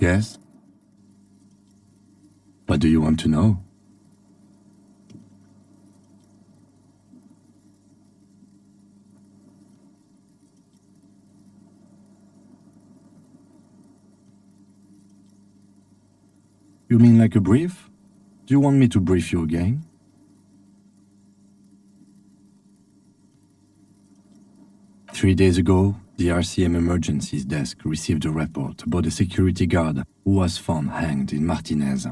Yes? What do you want to know? You mean like a brief? Do you want me to brief you again? Three days ago, the RCM Emergencies Desk received a report about a security guard who was found hanged in Martinez.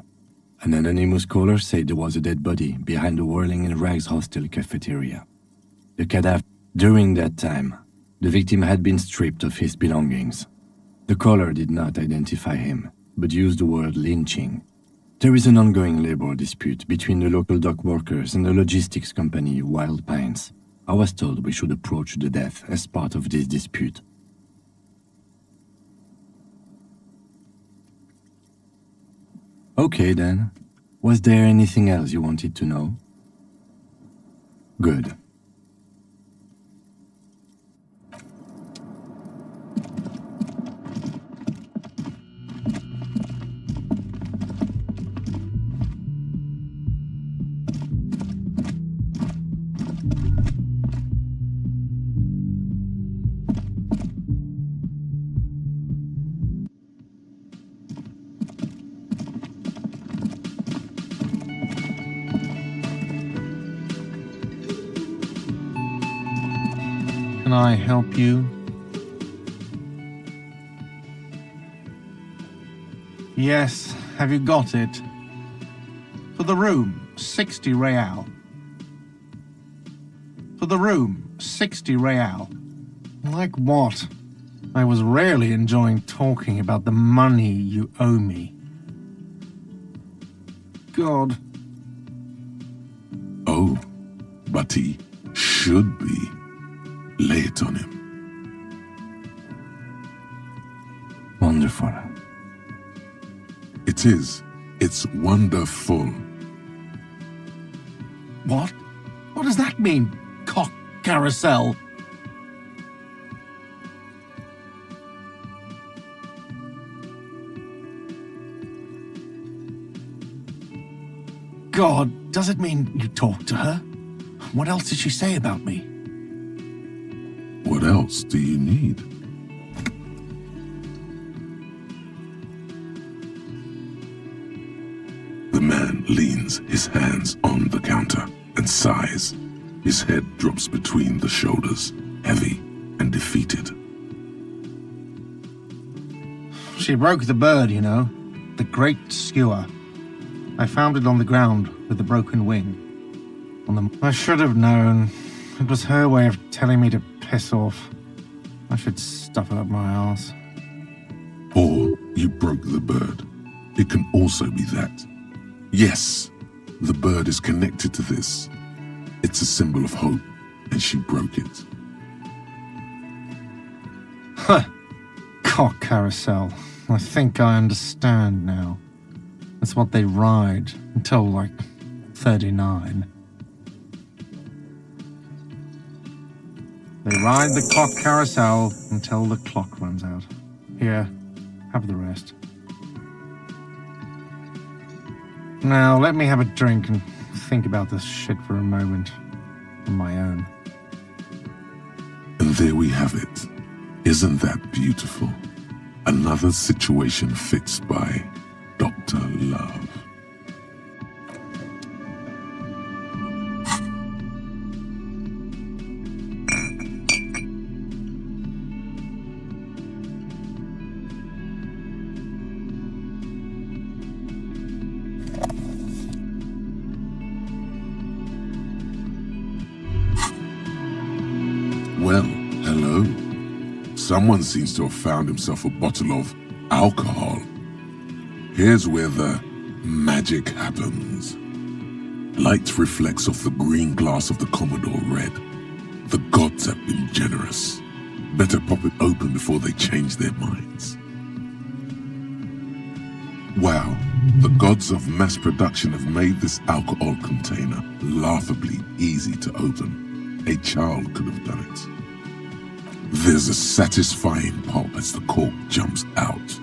An anonymous caller said there was a dead body behind the Whirling in Rags hostel cafeteria. The cadaver. During that time, the victim had been stripped of his belongings. The caller did not identify him, but used the word lynching. There is an ongoing labor dispute between the local dock workers and the logistics company Wild Pines. I was told we should approach the death as part of this dispute. Okay then. Was there anything else you wanted to know? Good. Can I help you? Yes, have you got it? For the room, 60 real. For the room, 60 real. Like what? I was really enjoying talking about the money you owe me. God. Oh, but he should be. Lay it on him. Wonderful. It is. It's wonderful. What? What does that mean, cock carousel? God, does it mean you talked to her? What else did she say about me? What else do you need? The man leans his hands on the counter and sighs. His head drops between the shoulders, heavy and defeated. She broke the bird, you know. The great skewer. I found it on the ground with the broken wing. I should have known. It was her way of telling me to piss off. I should stuff it up my arse. Or you broke the bird. It can also be that. Yes, the bird is connected to this. It's a symbol of hope, and she broke it. Huh. Cock carousel. I think I understand now. That's what they ride until, like, 39. They ride the cock carousel until the clock runs out. Here, have the rest. Now, let me have a drink and think about this shit for a moment. On my own. And there we have it. Isn't that beautiful? Another situation fixed by Dr. Love. Well, hello. Someone seems to have found himself a bottle of alcohol. Here's where the magic happens. Light reflects off the green glass of the Commodore red. The gods have been generous. Better pop it open before they change their minds. Wow, the gods of mass production have made this alcohol container laughably easy to open. A child could have done it. There's a satisfying pop as the cork jumps out,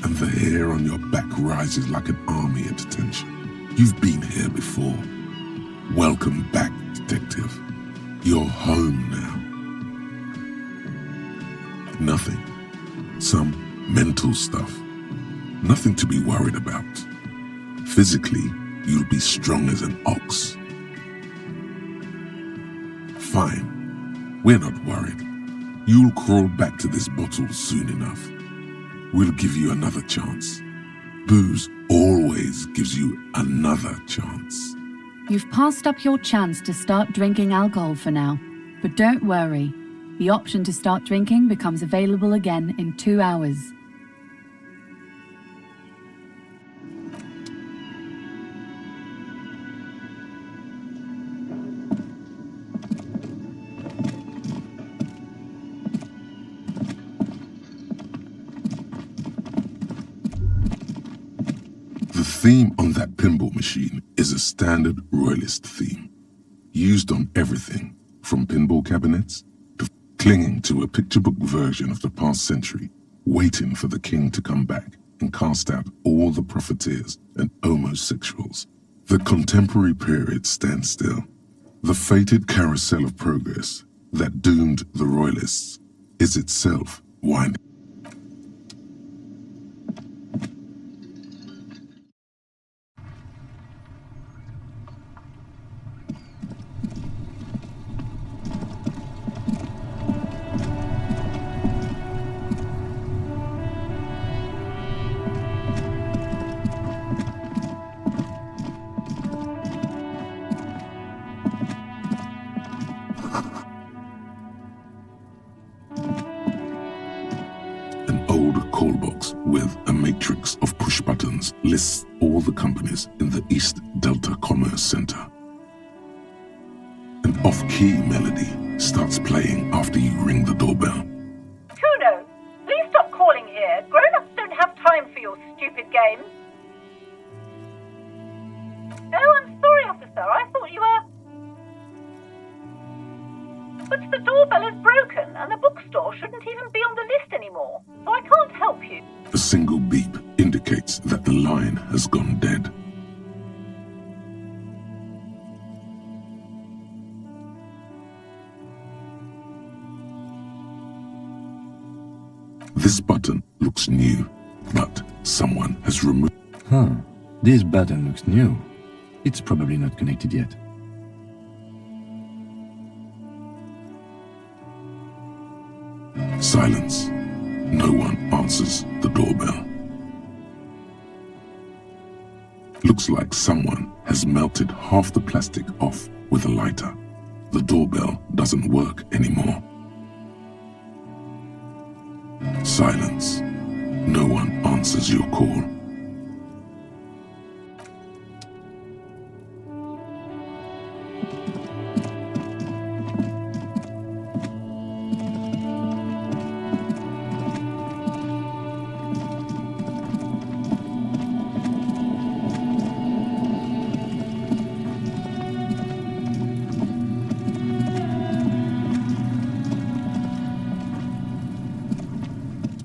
and the hair on your back rises like an army at attention. You've been here before. Welcome back, detective. You're home now. Nothing. Some mental stuff. Nothing to be worried about. Physically, you'll be strong as an ox. Fine. We're not worried. You'll crawl back to this bottle soon enough. We'll give you another chance. Booze always gives you another chance. You've passed up your chance to start drinking alcohol for now. But don't worry. The option to start drinking becomes available again in 2 hours. The theme on that pinball machine is a standard royalist theme, used on everything from pinball cabinets to clinging to a picture book version of the past century, waiting for the king to come back and cast out all the profiteers and homosexuals. The contemporary period stands still. The fated carousel of progress that doomed the royalists is itself winding. An old call box with a matrix of push buttons lists all the companies in the East Delta Commerce Center. An off-key melody starts playing after you ring the doorbell. Kuno, please stop calling here. Grown-ups don't have time for your stupid games. Oh, I'm sorry, officer. I thought you were... But the doorbell is broken, and the bookstore shouldn't even be on the list anymore, so I can't help you. A single beep indicates that the line has gone dead. This button looks new, but someone has removed... Huh. This button looks new. It's probably not connected yet. Silence. No one answers the doorbell. Looks like someone has melted half the plastic off with a lighter. The doorbell doesn't work anymore. Silence. No one answers your call.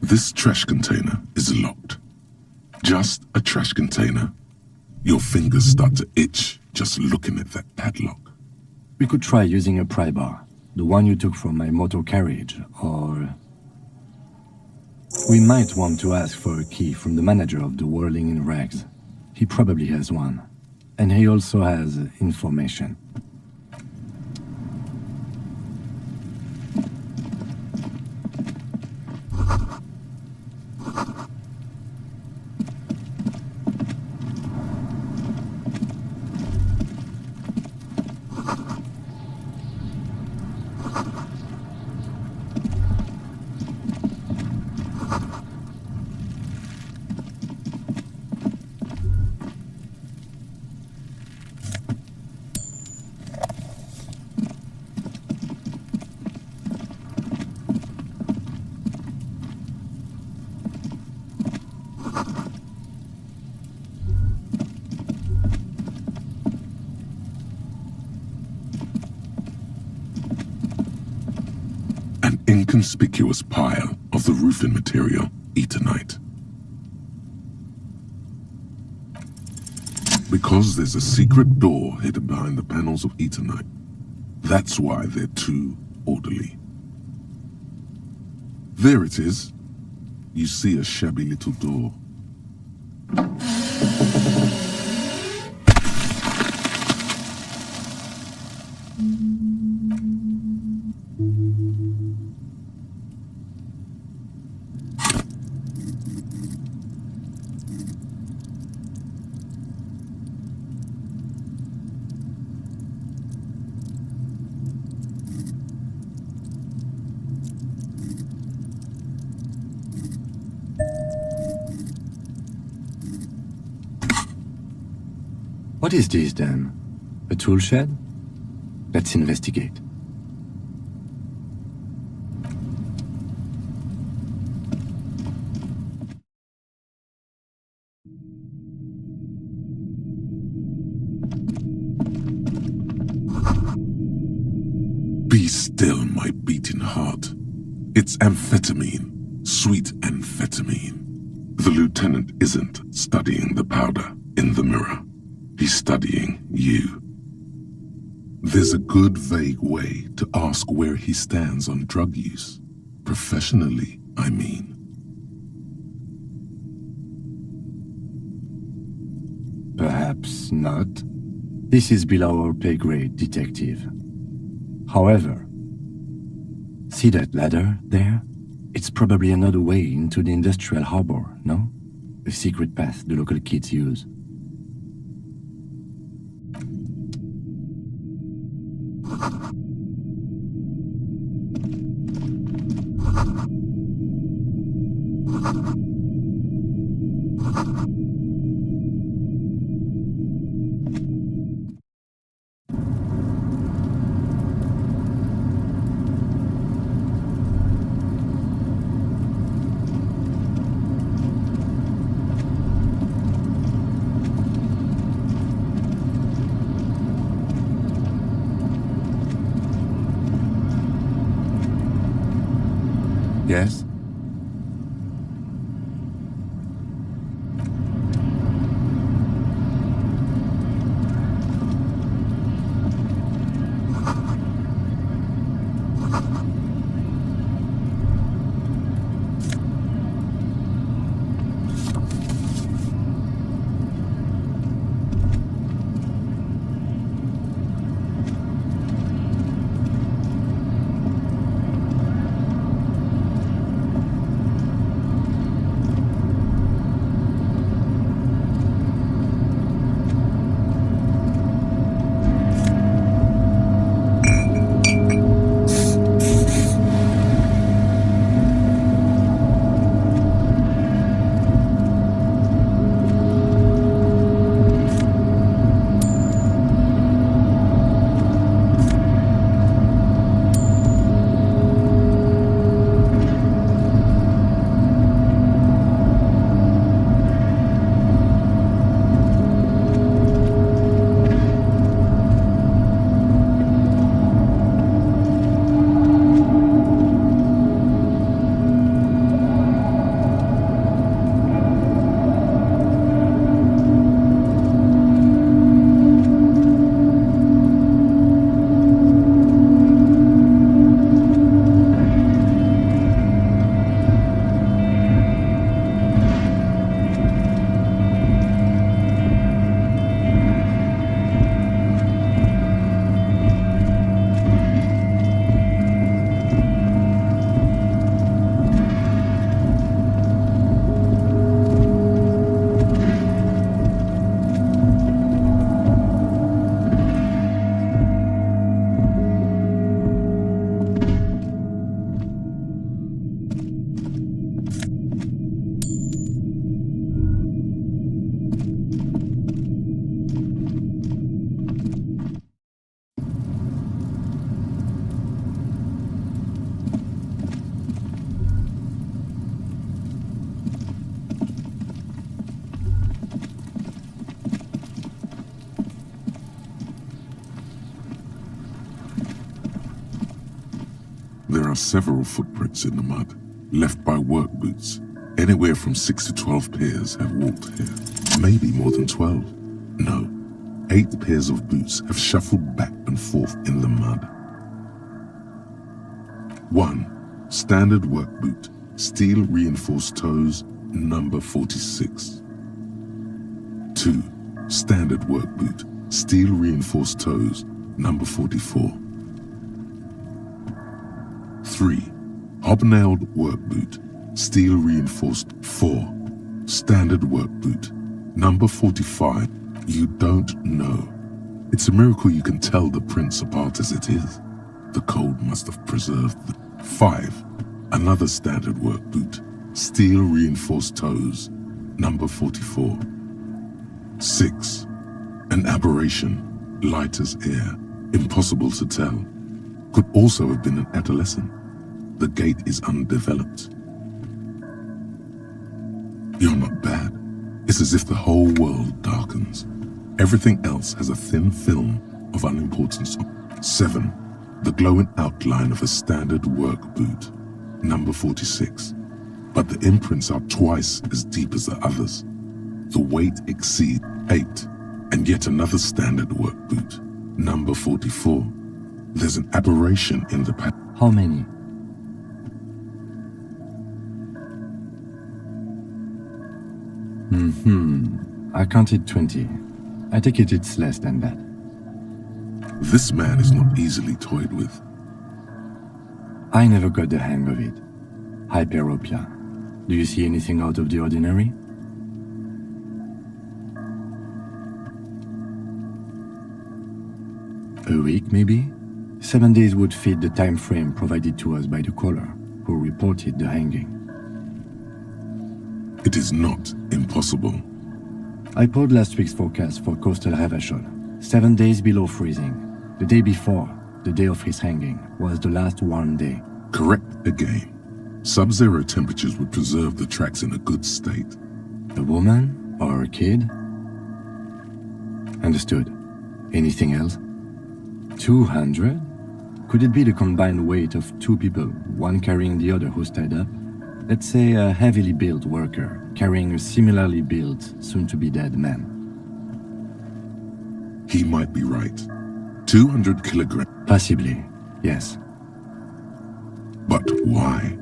This trash container is locked. Just a trash container. Your fingers start to itch just looking at that padlock. We could try using a pry bar, the one you took from my motor carriage, or... We might want to ask for a key from the manager of the Whirling in Rags. He probably has one. And he also has information. An inconspicuous pile of the roofing material, eternite. Because there's a secret door hidden behind the panels of Eternite. That's why they're too orderly. There it is. You see a shabby little door. What is this, then? A tool shed? Let's investigate. Be still, my beating heart. It's amphetamine. Sweet amphetamine. The lieutenant isn't studying the powder in the mirror. He's studying you. There's a good vague way to ask where he stands on drug use. Professionally, I mean. Perhaps not. This is below our pay grade, detective. However, see that ladder there? It's probably another way into the industrial harbor, no? A secret path the local kids use. Yes? There are several footprints in the mud, left by work boots. Anywhere from 6 to 12 pairs have walked here. Maybe more than 12. No. 8 pairs of boots have shuffled back and forth in the mud. 1. Standard work boot, steel reinforced toes, number 46. 2. Standard work boot, steel reinforced toes, number 44. 3. Hobnailed work boot, steel reinforced 4. Standard work boot, number 45. You don't know. It's a miracle you can tell the prints apart as it is. The cold must have preserved them. 5. Another standard work boot, steel reinforced toes, number 44. 6. An aberration, light as air, impossible to tell. Could also have been an adolescent. The gait is undeveloped. You're not bad. It's as if the whole world darkens. Everything else has a thin film of unimportance. 7. The glowing outline of a standard work boot, number 46. But the imprints are twice as deep as the others. The weight exceeds 8. And yet another standard work boot, number 44. There's an aberration in the pattern. How many? I counted 20. I take it it's less than that. This man is not easily toyed with. I never got the hang of it. Hyperopia. Do you see anything out of the ordinary? A week, maybe? 7 days would fit the time frame provided to us by the caller, who reported the hanging. It is not impossible. I pulled last week's forecast for coastal Revachol. 7 days below freezing. The day before, the day of his hanging, was the last warm day. Correct again. Sub-zero temperatures would preserve the tracks in a good state. A woman or a kid? Understood. Anything else? 200? Could it be the combined weight of 2 people, one carrying the other who's tied up? Let's say a heavily built worker carrying a similarly built, soon-to-be-dead man. He might be right. 200 kilograms. Possibly, yes. But why?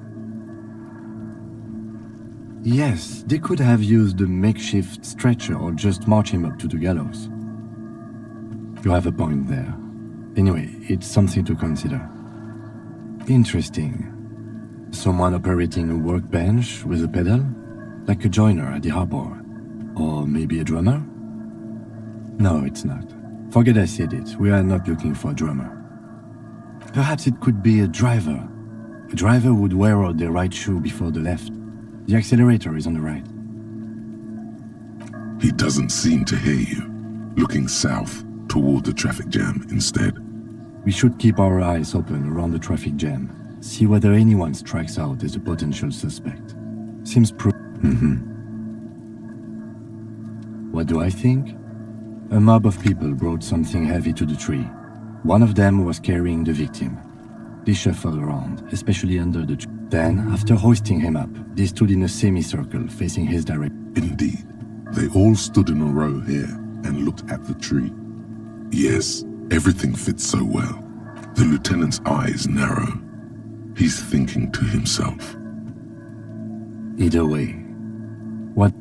Yes, they could have used a makeshift stretcher or just march him up to the gallows. You have a point there. Anyway, it's something to consider. Interesting. Someone operating a workbench with a pedal? Like a joiner at the harbor? Or maybe a drummer? No, it's not. Forget I said it. We are not looking for a drummer. Perhaps it could be a driver. A driver would wear out their right shoe before the left. The accelerator is on the right. He doesn't seem to hear you. Looking south, toward the traffic jam instead. We should keep our eyes open around the traffic jam. See whether anyone strikes out as a potential suspect. Seems What do I think? A mob of people brought something heavy to the tree. One of them was carrying the victim. They shuffled around, especially under the tree. Then, after hoisting him up, they stood in a semicircle facing his direction. Indeed. They all stood in a row here and looked at the tree. Yes, everything fits so well. The lieutenant's eyes narrow. He's thinking to himself. Either way, what?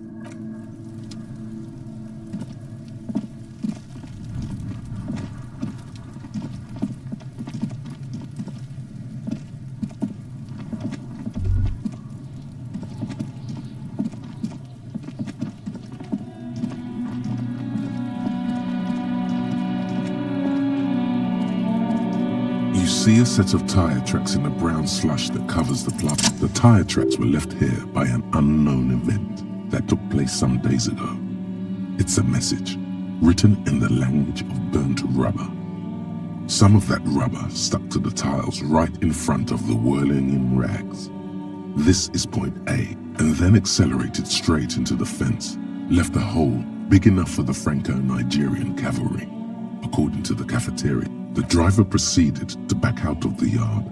See a set of tire tracks in the brown slush that covers the plot. The tire tracks were left here by an unknown event that took place some days ago. It's a message, written in the language of burnt rubber. Some of that rubber stuck to the tiles right in front of the whirling in rags. This is point A, and then accelerated straight into the fence, left a hole big enough for the Franco-Nigerian cavalry, according to the cafeteria. The driver proceeded to back out of the yard,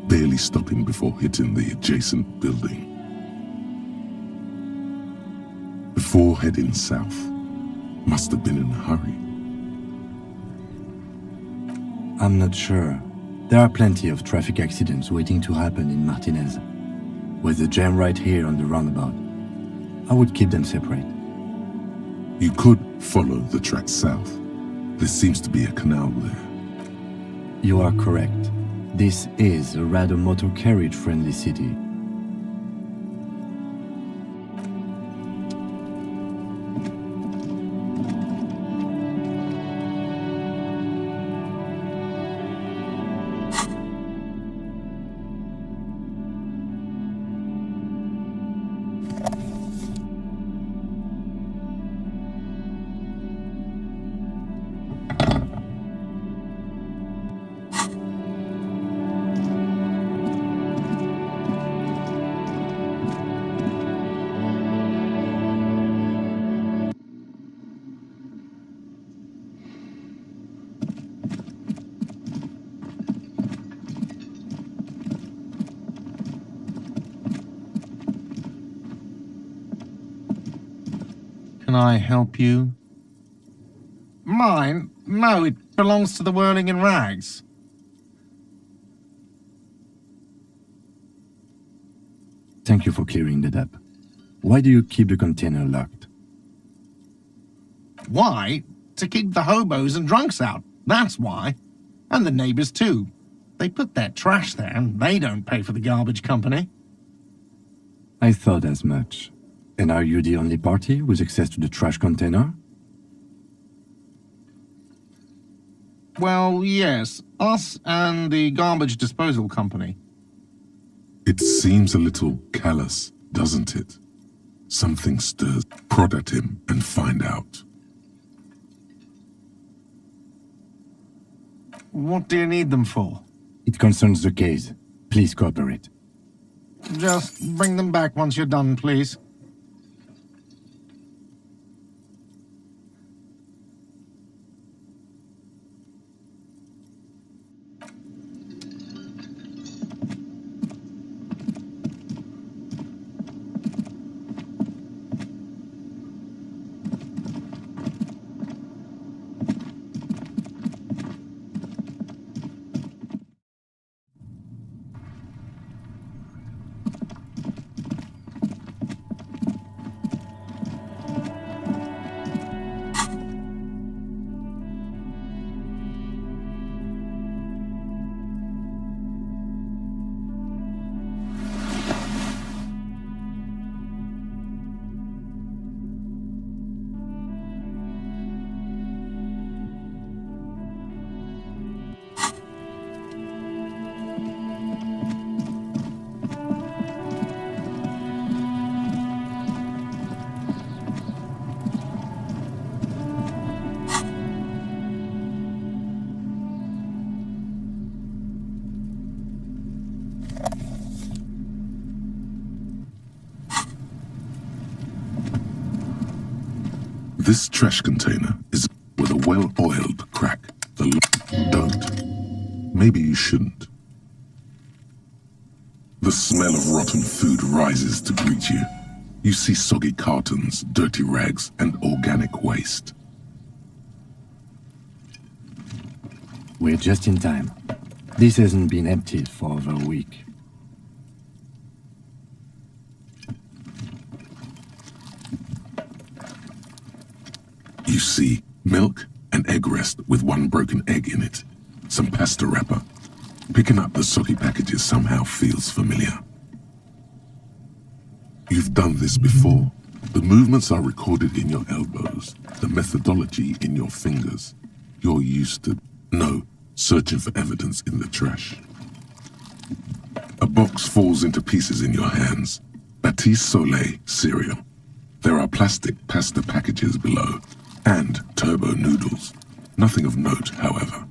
barely stopping before hitting the adjacent building. Before heading south, Must have been in a hurry. I'm not sure. There are plenty of traffic accidents waiting to happen in Martinez. With the jam right here on the roundabout, I would keep them separate. You could follow the track south. There seems to be a canal there. You are correct. This is a rather motor carriage-friendly city. Can I help you? Mine? No, it belongs to the Whirling in Rags. Thank you for clearing that up. Why do you keep the container locked? Why? To keep the hobos and drunks out. That's why. And the neighbors too. They put their trash there and they don't pay for the garbage company. I thought as much. And are you the only party with access to the trash container? Well, yes. Us and the garbage disposal company. It seems a little callous, doesn't it? Something stirs. Prod at him and find out. What do you need them for? It concerns the case. Please cooperate. Just bring them back once you're done, please. This trash container is with a well-oiled crack. Don't. Maybe you shouldn't. The smell of rotten food rises to greet you. You see soggy cartons, dirty rags, and organic waste. We're just in time. This hasn't been emptied for over a week. You see milk and egg rest with one broken egg in it. Some pasta wrapper. Picking up the soggy packages somehow feels familiar. You've done this before. The movements are recorded in your elbows, the methodology in your fingers. You're used to, searching for evidence in the trash. A box falls into pieces in your hands. Batiste Soleil cereal. There are plastic pasta packages below, and turbo noodles. Nothing of note, however.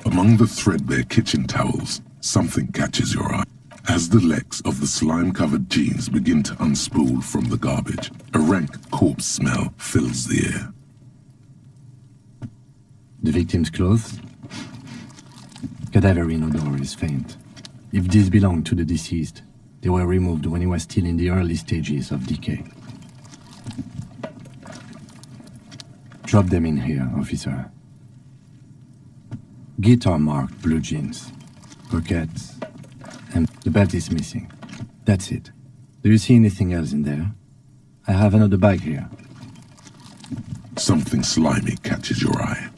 Among the threadbare kitchen towels, something catches your eye. As the legs of the slime-covered jeans begin to unspool from the garbage, a rank corpse smell fills the air. The victim's clothes? Cadaverine odor is faint. If these belong to the deceased, They were removed when he was still in the early stages of decay. Drop them in here, officer. Guitar-marked blue jeans, pockets, and the belt is missing. That's it. Do you see anything else in there? I have another bag here. Something slimy catches your eye.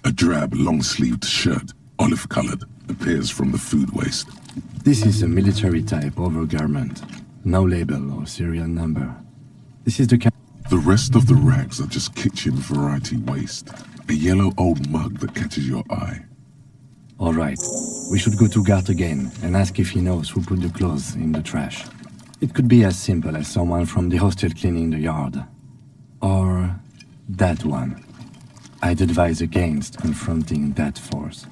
A drab, long-sleeved shirt, olive-colored, appears from the food waste. This is a military-type overgarment. No label or serial number. This is the kind. The rest of the rags are just kitchen variety waste. A yellow old mug that catches your eye. All right. We should go to Gart again and ask if he knows who put the clothes in the trash. It could be as simple as someone from the hostel cleaning the yard. Or that one. I'd advise against confronting that force.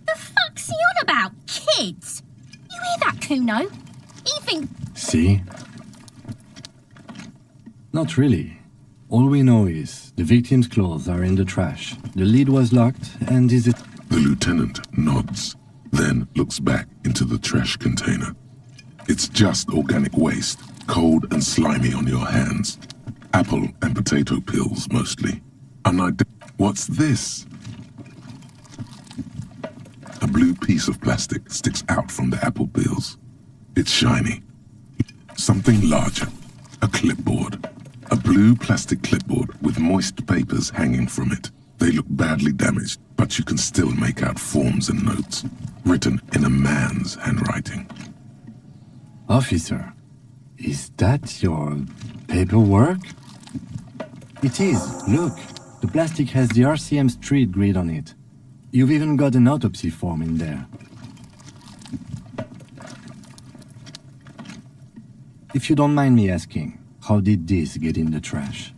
The fuck's he on about? Kids? You hear that, Kuno? He thinks... See? Not really. All we know is the victim's clothes are in the trash. The lid was locked and is it... The lieutenant nods, then looks back into the trash container. It's just organic waste, cold and slimy on your hands. Apple and potato peels, mostly. What's this? A blue piece of plastic sticks out from the apple peels. It's shiny. Something larger. A clipboard. A blue plastic clipboard with moist papers hanging from it. They look badly damaged, but you can still make out forms and notes, written in a man's handwriting. Officer, is that your paperwork? It is. Look, the plastic has the RCM street grid on it. You've even got an autopsy form in there. If you don't mind me asking, how did this get in the trash?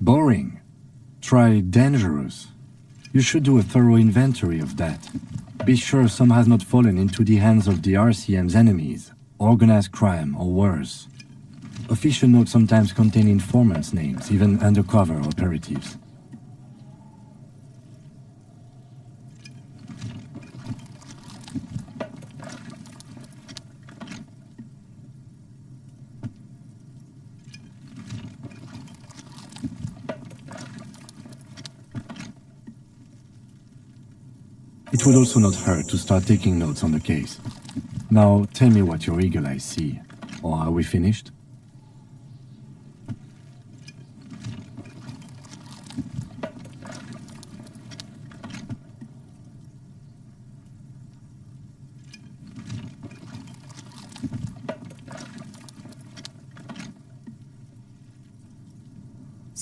Boring. Try dangerous. You should do a thorough inventory of that. Be sure some has not fallen into the hands of the RCM's enemies, organized crime or worse. Official notes sometimes contain informants' names, even undercover operatives. It would also not hurt to start taking notes on the case. Now, tell me what your eagle eyes see. Or are we finished?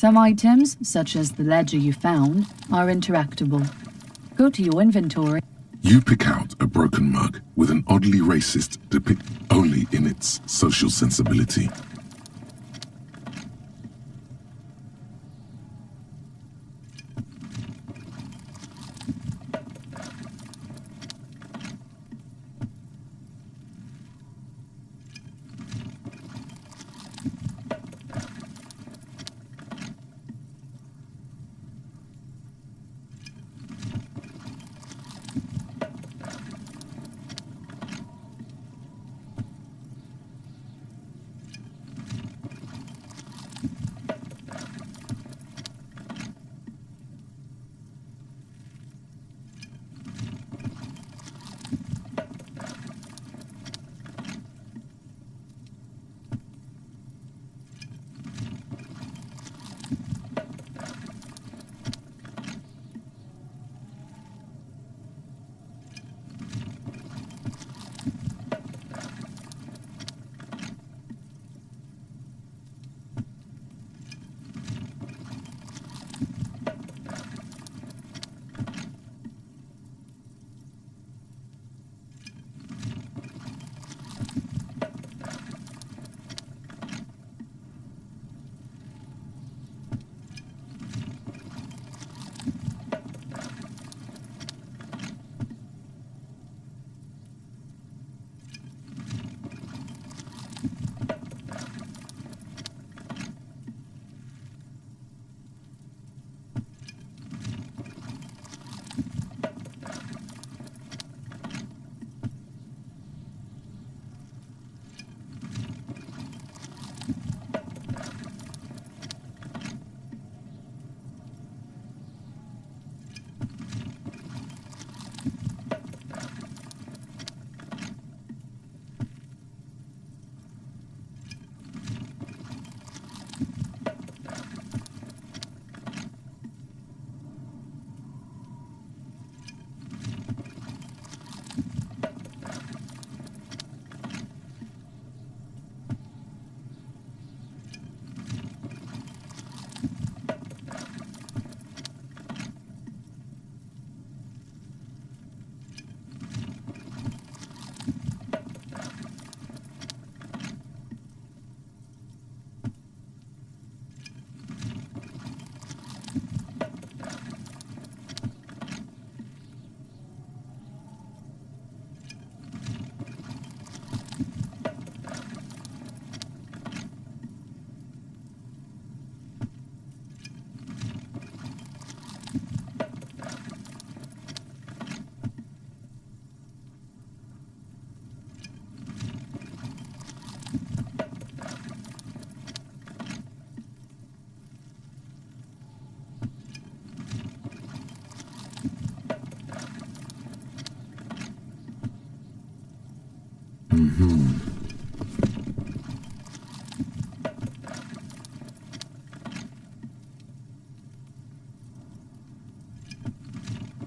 Some items, such as the ledger you found, are interactable. Go to your inventory. You pick out a broken mug with an oddly racist depict only in its social sensibility.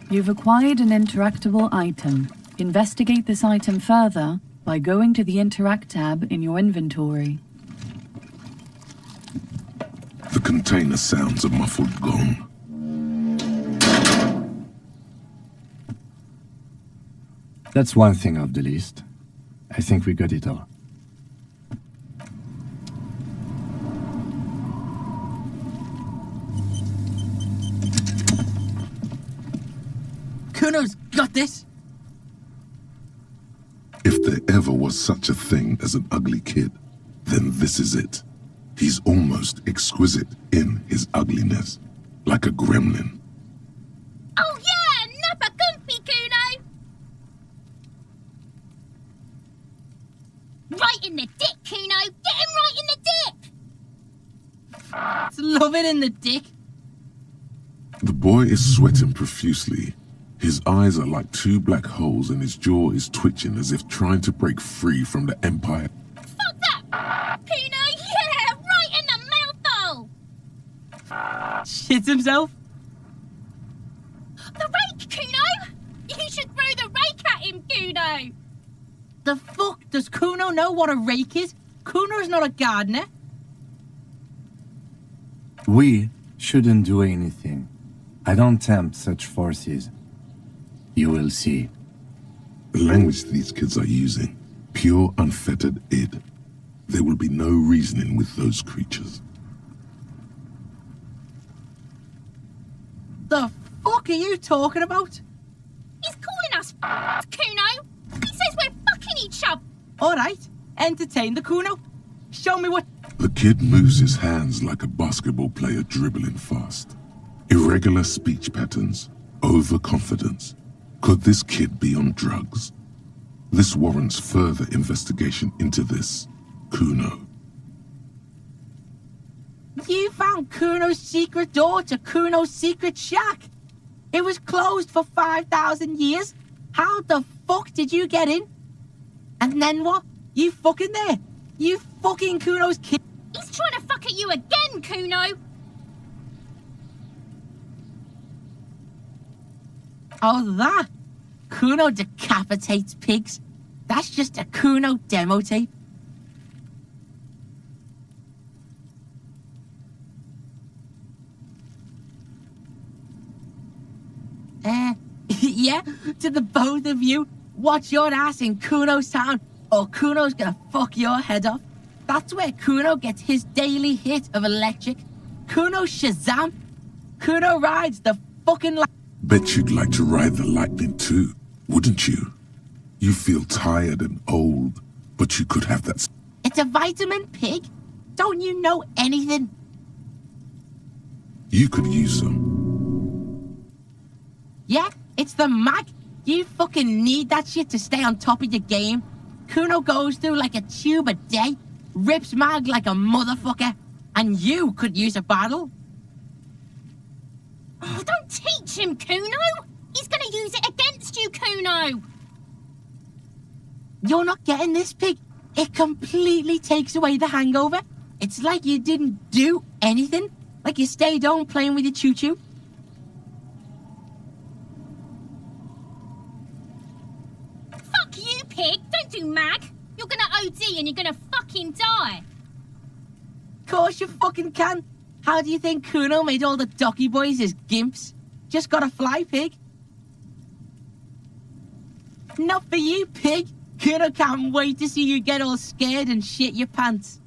You've acquired an interactable item. Investigate this item further by going to the Interact tab in your inventory. The container sounds a muffled gong. That's one thing off the list. I think we got it all. Kuno's got this! If there ever was such a thing as an ugly kid, then this is it. He's almost exquisite in his ugliness, like a gremlin. Oh yeah, nappa gumpy, Kuno! Right in the dick, Kuno! Get him right in the dick! It's loving in the dick. The boy is sweating profusely. His eyes are like two black holes and his jaw is twitching as if trying to break free from the Empire. Fuck that! Kuno, yeah! Right in the mouthhole! Shits himself. The rake, Kuno! You should throw the rake at him, Kuno! The fuck? Does Kuno know what a rake is? Kuno's not a gardener. We Shouldn't do anything. I don't tempt such forces. You will see. The language these kids are using, pure unfettered id. There will be no reasoning with those creatures. The fuck are you talking about? He's calling us Kuno. He says we're fucking each other. Alright, entertain the Kuno. Show me what... The kid moves his hands like a basketball player dribbling fast. Irregular speech patterns, overconfidence. Could this kid be on drugs? This warrants further investigation into this Kuno. You found Kuno's secret door to Kuno's secret shack. It was closed for 5,000 years. How the fuck did you get in? And then what? You fucking there? You fucking Kuno's kid? He's trying to fuck at you again, Kuno. Oh, that? Kuno decapitates pigs. That's just a Kuno demo tape. Yeah, to the both of you, watch your ass in Kuno's town, or Kuno's gonna fuck your head off. That's where Kuno gets his daily hit of electric. Kuno Shazam. Kuno rides the fucking Bet you'd like to ride the lightning too, wouldn't you? You feel tired and old, but you could have that. It's a vitamin pig. Don't you know anything? You could use some. Yeah, it's the mag. You fucking need that shit to stay on top of your game. Kuno goes through like a tube a day, rips mag like a motherfucker, and you could use a bottle. Oh, don't teach him, Kuno. He's gonna use it against you, Kuno. You're not getting this, pig. It completely takes away the hangover. It's like you didn't do anything. Like you stayed home playing with your choo-choo. Fuck you, pig. Don't do mag. You're gonna OD and you're gonna fucking die. Course you fucking can. How do you think Kuno made all the docky boys his gimps? Just got a fly, pig. Not for you, pig. Kuno can't wait to see you get all scared and shit your pants.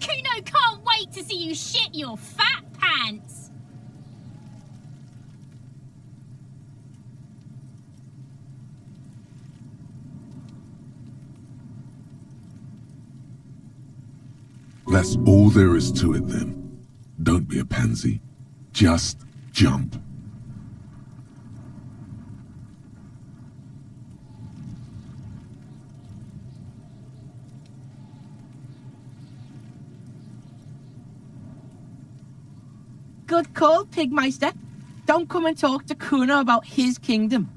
Kuno can't wait to see you shit your fat pants. That's all there is to it then. Don't be a pansy. Just jump. Good call, Pigmeister. Don't come and talk to Kuno about his kingdom.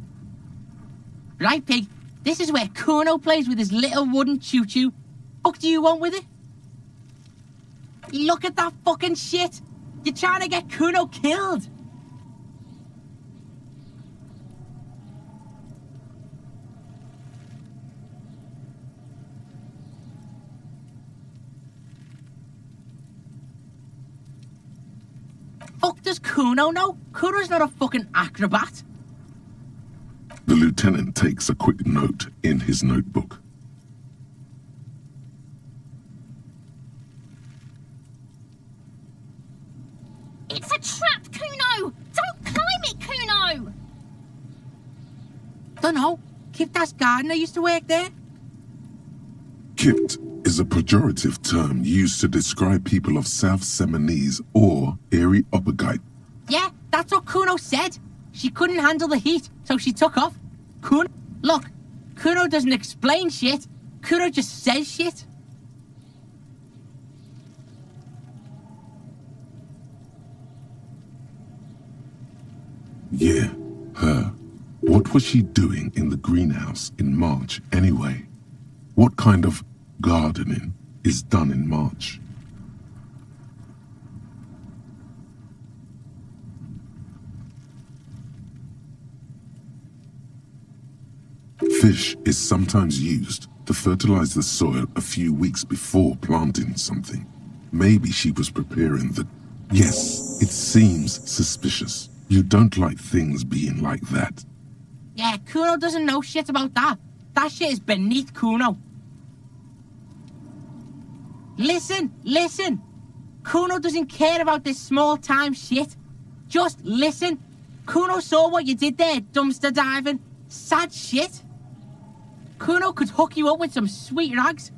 Right, Pig. This is where Kuno plays with his little wooden choo-choo. What do you want with it? Look at that fucking shit. You're trying to get Kuno killed. Fuck does Kuno know? Kuno's not a fucking acrobat. The lieutenant takes a quick note in his notebook. It's a trap, Kuno. Don't climb it, Kuno. Dunno. Kiptas gardener used to work there. Kipt is a pejorative term used to describe people of South Seminese or Areopagite. Yeah, that's what Kuno said. She couldn't handle the heat, so she took off. Kuno... Look, Kuno doesn't explain shit. Kuno just says shit. Yeah, her. What was she doing in the greenhouse in March anyway? What kind of gardening is done in March? Fish is sometimes used to fertilize the soil a few weeks before planting something. Maybe she was preparing the... Yes, it seems suspicious. You don't like things being like that. Yeah, Kuno doesn't know shit about that. That shit is beneath Kuno. Listen. Kuno doesn't care about this small-time shit. Just listen. Kuno saw what you did there, dumpster diving. Sad shit. Kuno could hook you up with some sweet rags.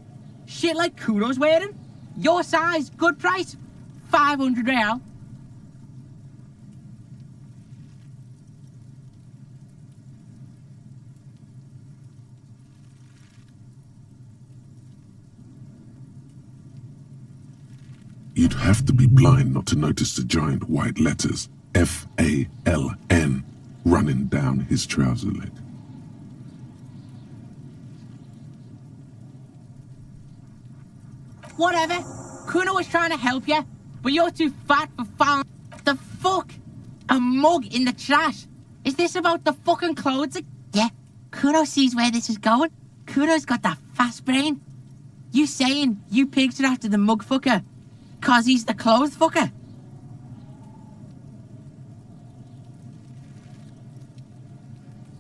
Shit like Kuno's wearing. Your size, good price. 500 real. You'd have to be blind not to notice the giant white letters F-A-L-N running down his trouser leg. Whatever. Kuno was trying to help you, but you're too fat for found. The fuck? A mug in the trash. Is this about the fucking clothes? Yeah, Kuno sees where this is going. Kuno's got that fast brain. You saying you picked it after the mug fucker? 'Cause he's the clothes fucker?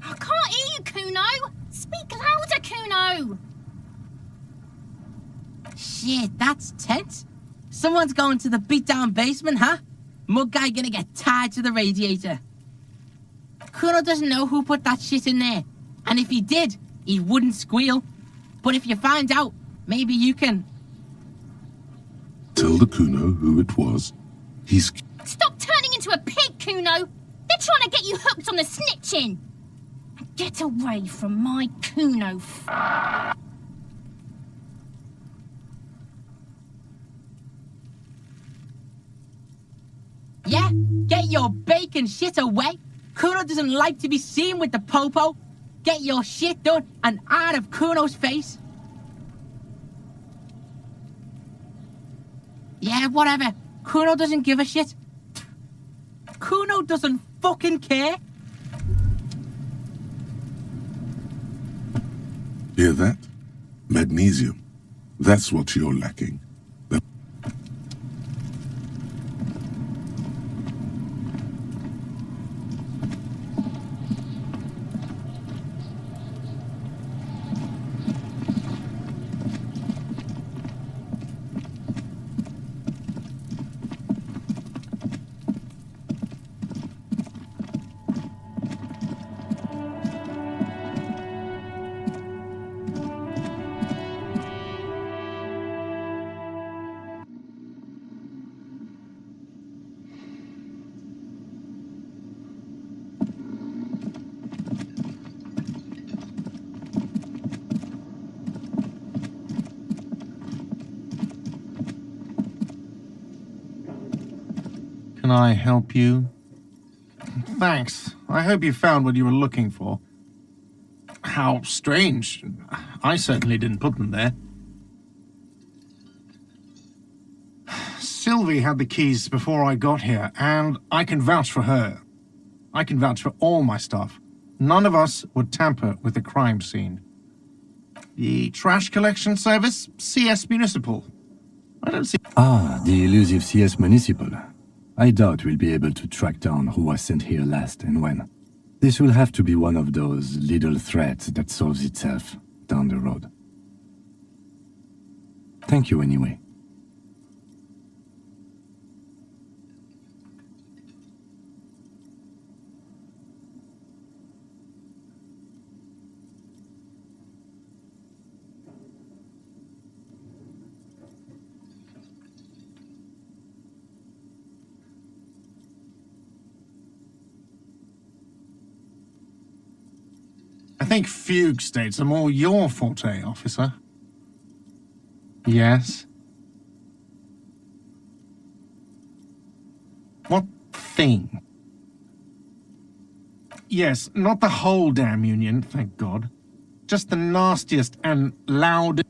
I can't hear you, Kuno. Speak louder, Kuno. Shit, that's tense. Someone's going to the beat-down basement, huh? Mug guy gonna get tied to the radiator. Kuno doesn't know who put that shit in there. And if he did, he wouldn't squeal. But if you find out, maybe you can... Tell the Kuno who it was. He's... Stop turning into a pig, Kuno. They're trying to get you hooked on the snitching. Get away from my Kuno. Yeah, get your bacon shit away. Kuno doesn't like to be seen with the popo. Get your shit done and out of Kuno's face. Yeah, whatever. Kuno doesn't give a shit. Kuno doesn't fucking care. Hear that? Magnesium. That's what you're lacking. Can I help you? Thanks. I hope you found what you were looking for. How strange. I certainly didn't put them there. Sylvie had the keys before I got here, and I can vouch for her. I can vouch for all my stuff. None of us would tamper with the crime scene. The trash collection service, CS Municipal. I don't see... Ah, the elusive CS Municipal. I doubt we'll be able to track down who was sent here last and when. This will have to be one of those little threats that solves itself down the road. Thank you anyway. I think fugue states are more your forte, officer. Yes? What thing? Yes, not the whole damn union, thank God. Just the nastiest and loud.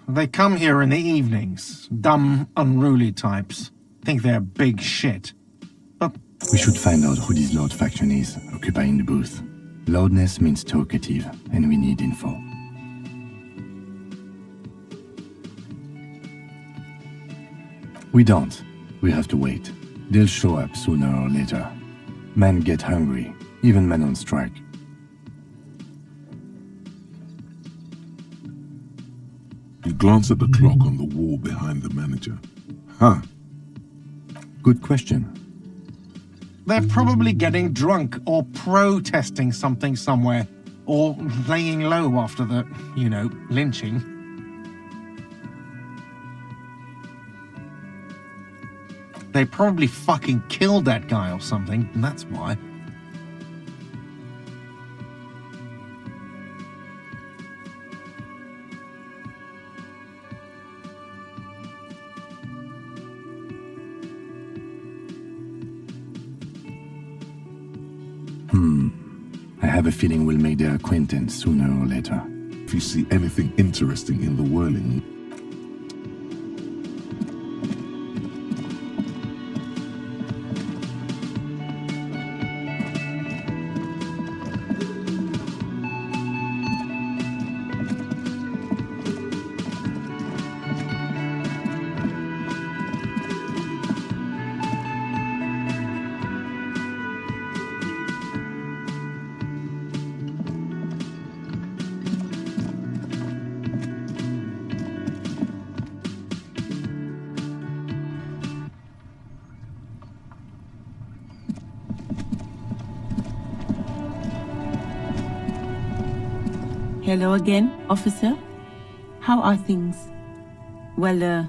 They come here in the evenings. Dumb, unruly types. Think they're big shit. But We should find out who this loud faction is, occupying the booth. Loudness means talkative, and we need info. We don't. We have to wait. They'll show up sooner or later. Men get hungry, even men on strike. You glance at the clock on the wall behind the manager. Huh. Good question. they're probably getting drunk or protesting something somewhere. Or laying low after the, lynching. They probably fucking killed that guy or something, and that's why. I have a feeling we'll make their acquaintance sooner or later. If you see anything interesting in the whirling, Hello again, officer. How are things? Well,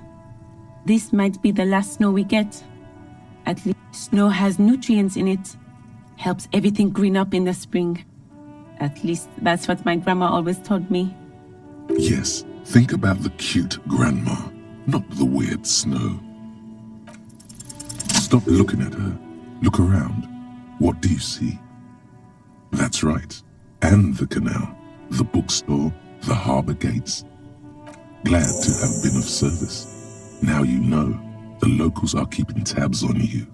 this might be the last snow we get. At least snow has nutrients in it. Helps everything green up in the spring. At least that's what my grandma always told me. yes, think about the cute grandma, not the weird snow. Stop looking at her. Look around. What do you see? That's right. And the canal, the bookstore, the harbor gates. Glad to have been of service. Now you know the locals are keeping tabs on you.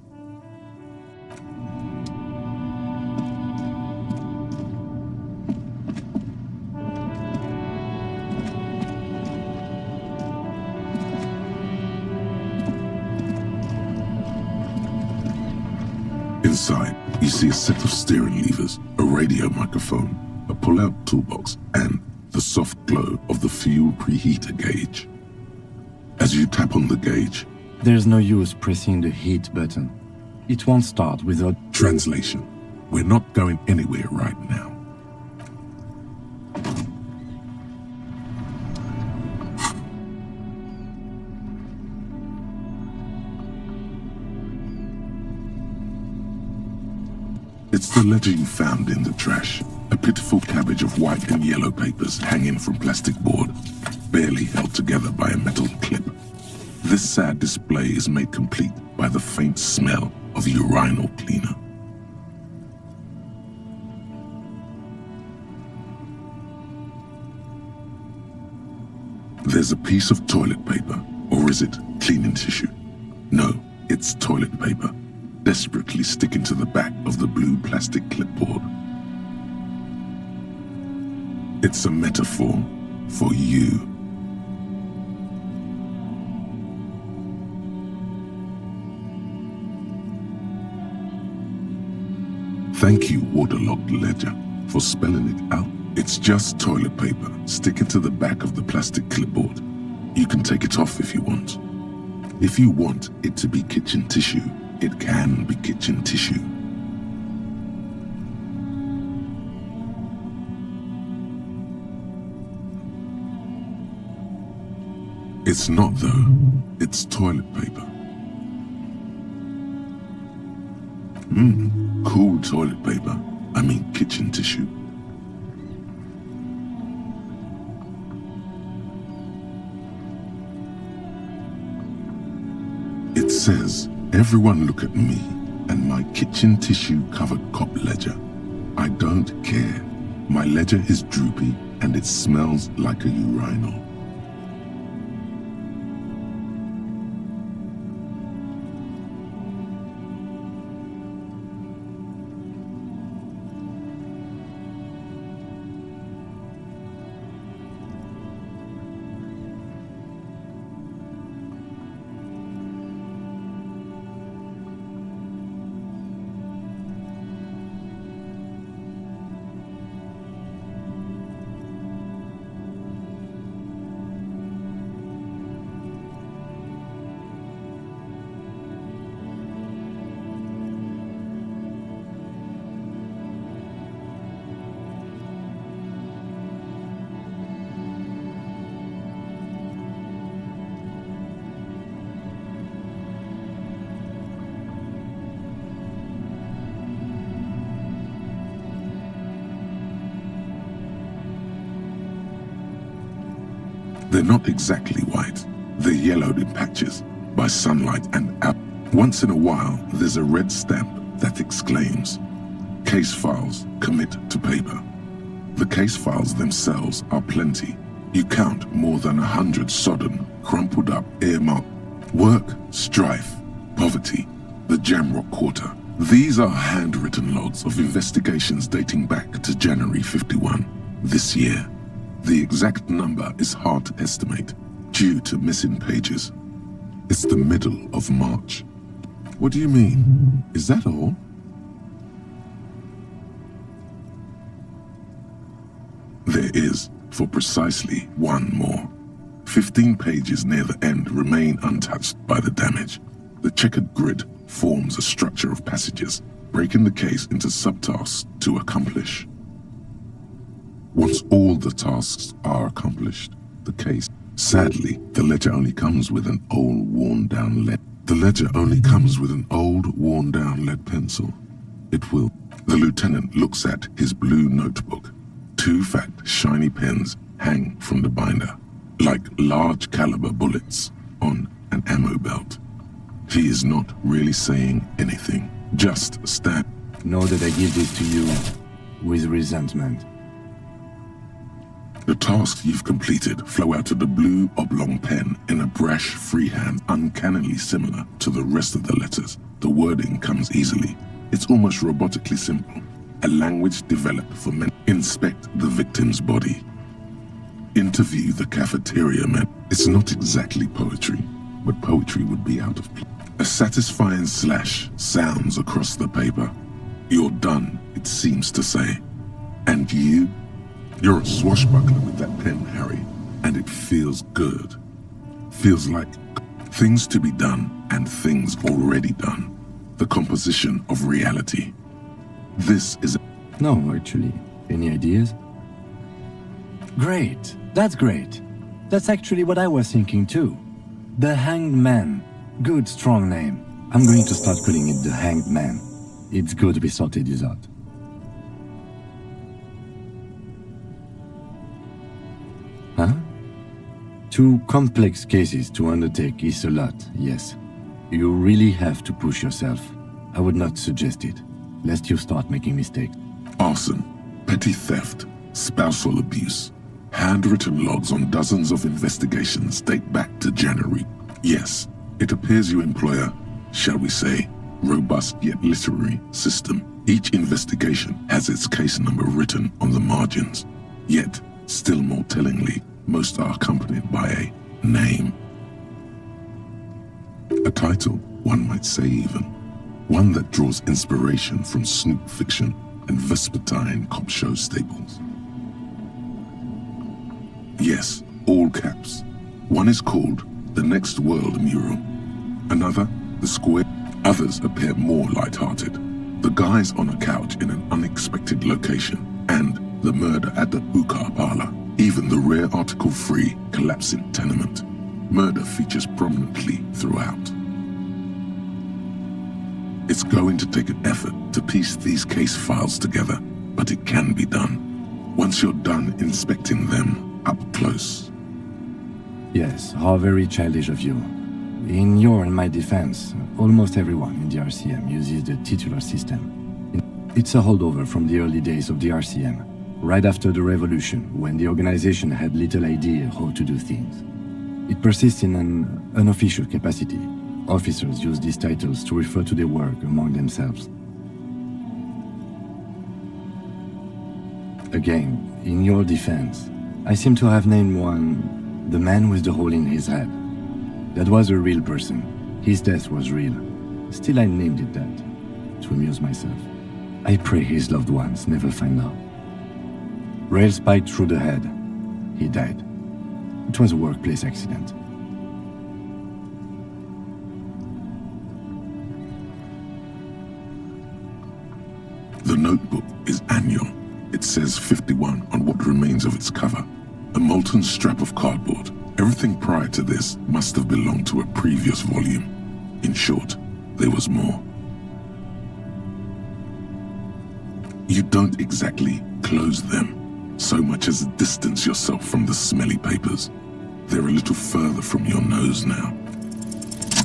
Inside, you see a set of steering levers, a radio microphone, a pull-out toolbox, and the soft glow of the fuel preheater gauge. As you tap on the gauge, There's no use pressing the heat button. It won't start without... translation, we're not going anywhere right now. It's the ledger you found in the trash. A pitiful cabbage of white and yellow papers hanging from plastic board, barely held together by a metal clip. This sad display is made complete by the faint smell of urinal cleaner. There's a piece of toilet paper, or is it cleaning tissue? No, it's toilet paper, desperately sticking to the back of the blue plastic clipboard. It's a metaphor for you. Thank you, waterlogged ledger, for spelling it out. It's just toilet paper sticking to the back of the plastic clipboard. You can take it off if you want. If you want it to be kitchen tissue, it can be kitchen tissue. It's not though. It's toilet paper. Cool toilet paper. I mean kitchen tissue. It says, everyone look at me and my kitchen tissue covered cop ledger. I don't care. My ledger is droopy and it smells like a urinal. They're not exactly white. They're yellowed in patches by sunlight and out. Once in a while, there's a red stamp that exclaims, "Case files, commit to paper." The case files themselves are plenty. You count more than 100 sodden, crumpled up, earmarked work, strife, poverty, the Jamrock Quarter. These are handwritten logs of investigations dating back to January 51, this year. The exact number is hard to estimate due to missing pages. It's the middle of March. What do you mean? Is that all? There is, for precisely one more. 15 pages near the end remain untouched by the damage. The checkered grid forms a structure of passages, breaking the case into subtasks to accomplish. Once all the tasks are accomplished, the case... Sadly, the ledger only comes with an old, worn-down lead. The ledger only comes with an old, worn-down lead pencil. It will... The lieutenant looks at his blue notebook. 2 fat, shiny pens hang from the binder, like large-caliber bullets on an ammo belt. He is not really saying anything, just stand. Know that I give this to you with resentment. The tasks you've completed flow out of the blue oblong pen in a brash freehand uncannily similar to the rest of the letters. The wording comes easily. It's almost robotically simple. A language developed for men. Inspect the victim's body. Interview the cafeteria man. It's not exactly poetry, but poetry would be out of place. A satisfying slash sounds across the paper. You're done, it seems to say. And you? You're a swashbuckler with that pen, Harry, and it feels good. Feels like things to be done and things already done. The composition of reality. This is... No, actually. Any ideas? Great. That's great. That's actually what I was thinking too. The Hanged Man. Good, strong name. I'm going to start calling it the Hanged Man. It's good we sorted this out. Huh? 2 complex cases to undertake is a lot, yes. You really have to push yourself. I would not suggest it, lest you start making mistakes. Arson, petty theft, spousal abuse. Handwritten logs on dozens of investigations date back to January. Yes, it appears you employ a, shall we say, robust yet literary system. Each investigation has its case number written on the margins. Yet, still more tellingly, most are accompanied by a name. A title, one might say even. One that draws inspiration from snoop fiction and vespertine cop show staples. Yes, all caps. One is called The Next World Mural. Another, The Square. Others appear more light-hearted. The guys on a couch in an unexpected location, and the murder at the hookah parlor. Even the rare article-free collapsing tenement. Murder features prominently throughout. It's going to take an effort to piece these case files together, but it can be done. Once you're done inspecting them up close. Yes, how very childish of you. In your and my defense, almost everyone in the RCM uses the titular system. It's a holdover from the early days of the RCM, right after the revolution, when the organization had little idea how to do things. It persists in an unofficial capacity. Officers use these titles to refer to their work among themselves. Again, in your defense, I seem to have named one the man with the hole in his head. That was a real person. His death was real. Still, I named it that, to amuse myself. I pray his loved ones never find out. Rail spiked through the head. He died. It was a workplace accident. The notebook is annual. It says 51 on what remains of its cover. A molten strap of cardboard. Everything prior to this must have belonged to a previous volume. In short, there was more. You don't exactly close them, so much as distance yourself from the smelly papers. They're a little further from your nose now.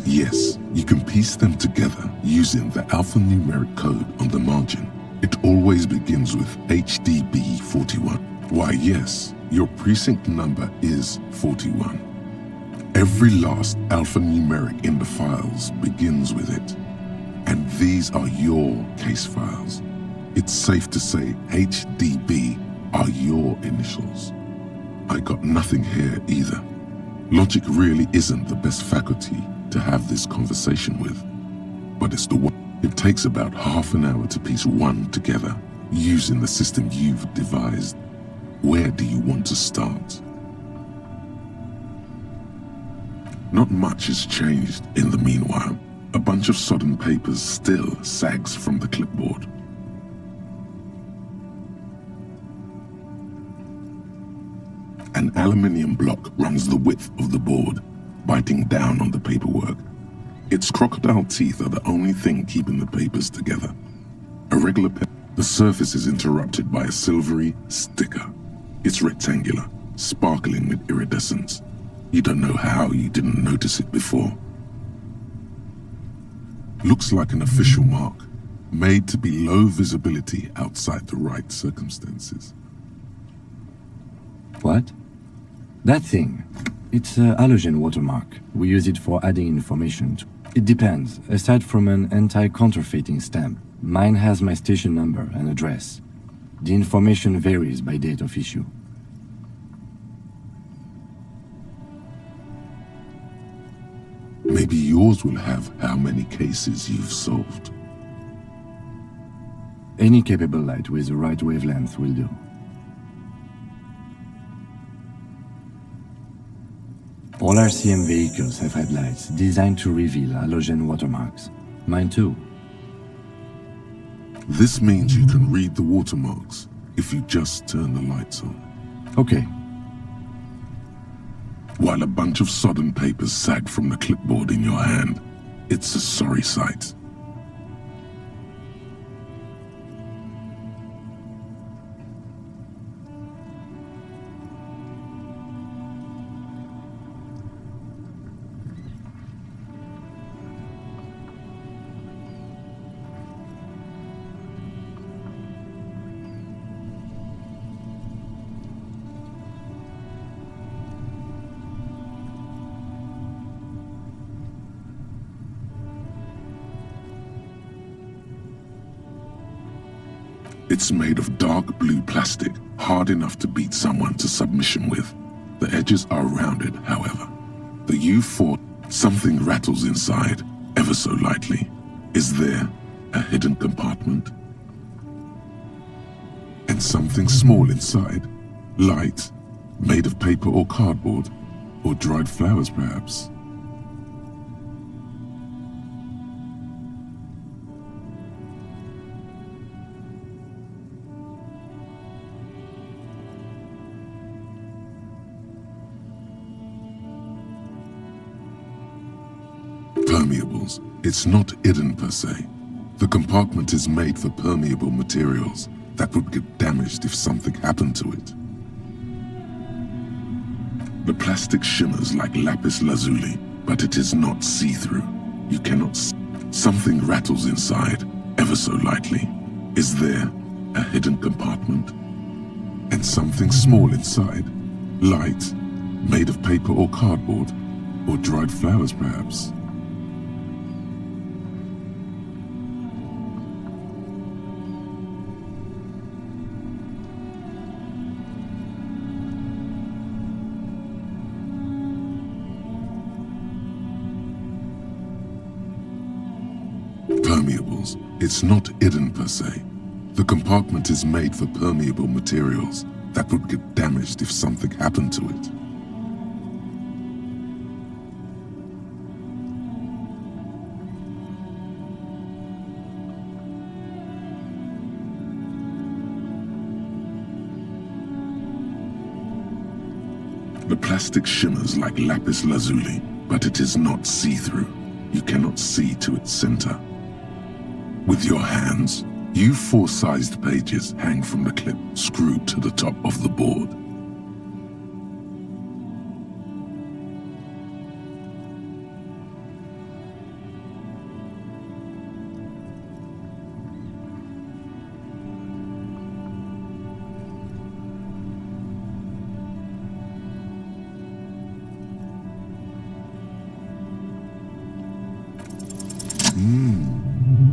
Yes, you can piece them together using the alphanumeric code on the margin. It always begins with HDB 41. Why, yes, your precinct number is 41. Every last alphanumeric in the files begins with it. And these are your case files. It's safe to say HDB are your initials. I got nothing here either. Logic really isn't the best faculty to have this conversation with, but it's the one. It takes about half an hour to piece one together using the system you've devised. Where do you want to start? Not much has changed in the meanwhile. A bunch of sodden papers still sags from the clipboard. An aluminium block runs the width of the board, biting down on the paperwork. Its crocodile teeth are the only thing keeping the papers together. A regular pen. The surface is interrupted by a silvery sticker. It's rectangular, sparkling with iridescence. You don't know how you didn't notice it before. Looks like an official mark, made to be low visibility outside the right circumstances. What? That thing. It's a halogen watermark. We use it for adding information. It depends. Aside from an anti-counterfeiting stamp, mine has my station number and address. The information varies by date of issue. Maybe yours will have how many cases you've solved. Any capable light with the right wavelength will do. All RCM vehicles have had lights designed to reveal halogen watermarks. Mine too. This means you can read the watermarks if you just turn the lights on. Okay. While a bunch of sodden papers sag from the clipboard in your hand, it's a sorry sight. It's made of dark blue plastic, hard enough to beat someone to submission with. The edges are rounded, however. The U4, something rattles inside, ever so lightly. Is there a hidden compartment? And something small inside, light, made of paper or cardboard, or dried flowers perhaps. Permeables. It's not hidden per se. The compartment is made for permeable materials that would get damaged if something happened to it. The plastic shimmers like lapis lazuli, but it is not see-through. You cannot see. Something rattles inside, ever so lightly. Is there a hidden compartment? And something small inside? Light, made of paper or cardboard? Or dried flowers, perhaps? Permeables. It's not hidden per se. The compartment is made for permeable materials that would get damaged if something happened to it. The plastic shimmers like lapis lazuli, but it is not see-through. You cannot see to its center. With your hands, you 4-sized pages hang from the clip screwed to the top of the board.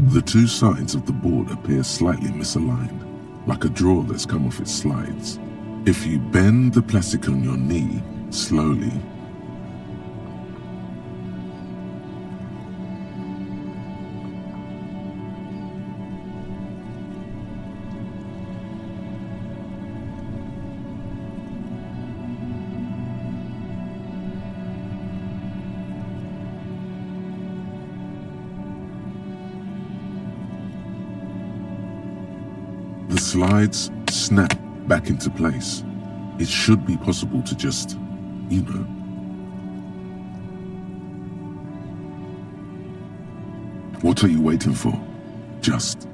The two sides of the board appear slightly misaligned, like a drawer that's come off its slides. If you bend the plastic on your knee slowly, the slides snap back into place. It should be possible to just, you know. What are you waiting for? Just.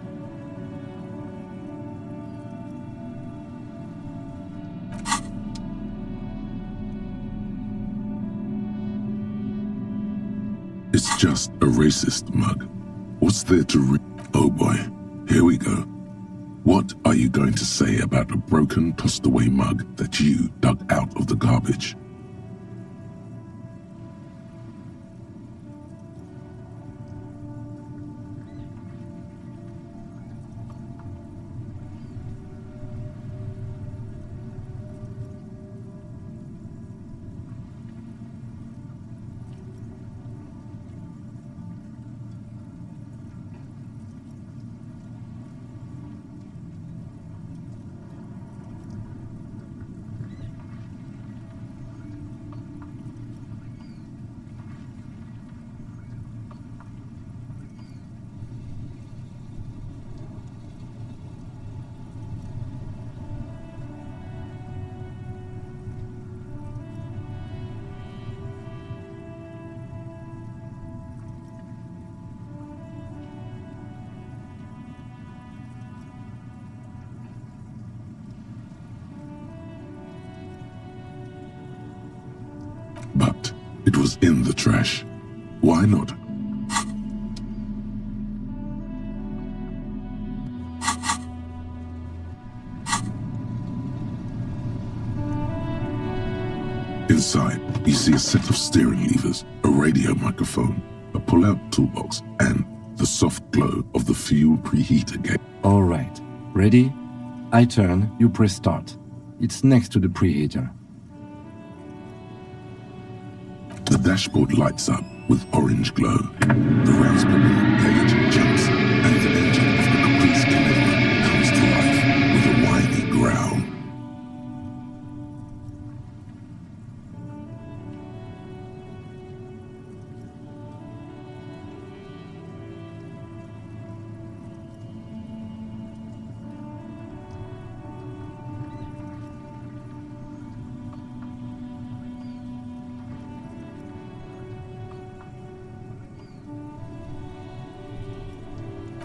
It's just a racist mug. What's there to read? Oh boy, here we go. What are you going to say about a broken, tossed-away mug that you dug out of the garbage? But it was in the trash. Why not? Inside, you see a set of steering levers, a radio microphone, a pull-out toolbox, and the soft glow of the fuel preheater gate. All right. Ready? I turn, you press start. It's next to the preheater. The dashboard lights up with orange glow. The rouse button gauge jumps, and the engine of the Caprice Canadian comes to life with a whiny growl.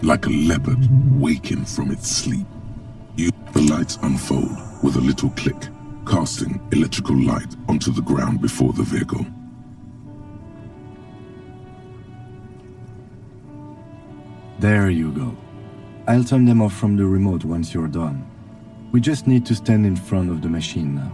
Like a leopard waking from its sleep. The lights unfold with a little click, casting electrical light onto the ground before the vehicle. There you go. I'll turn them off from the remote once you're done. We just need to stand in front of the machine now.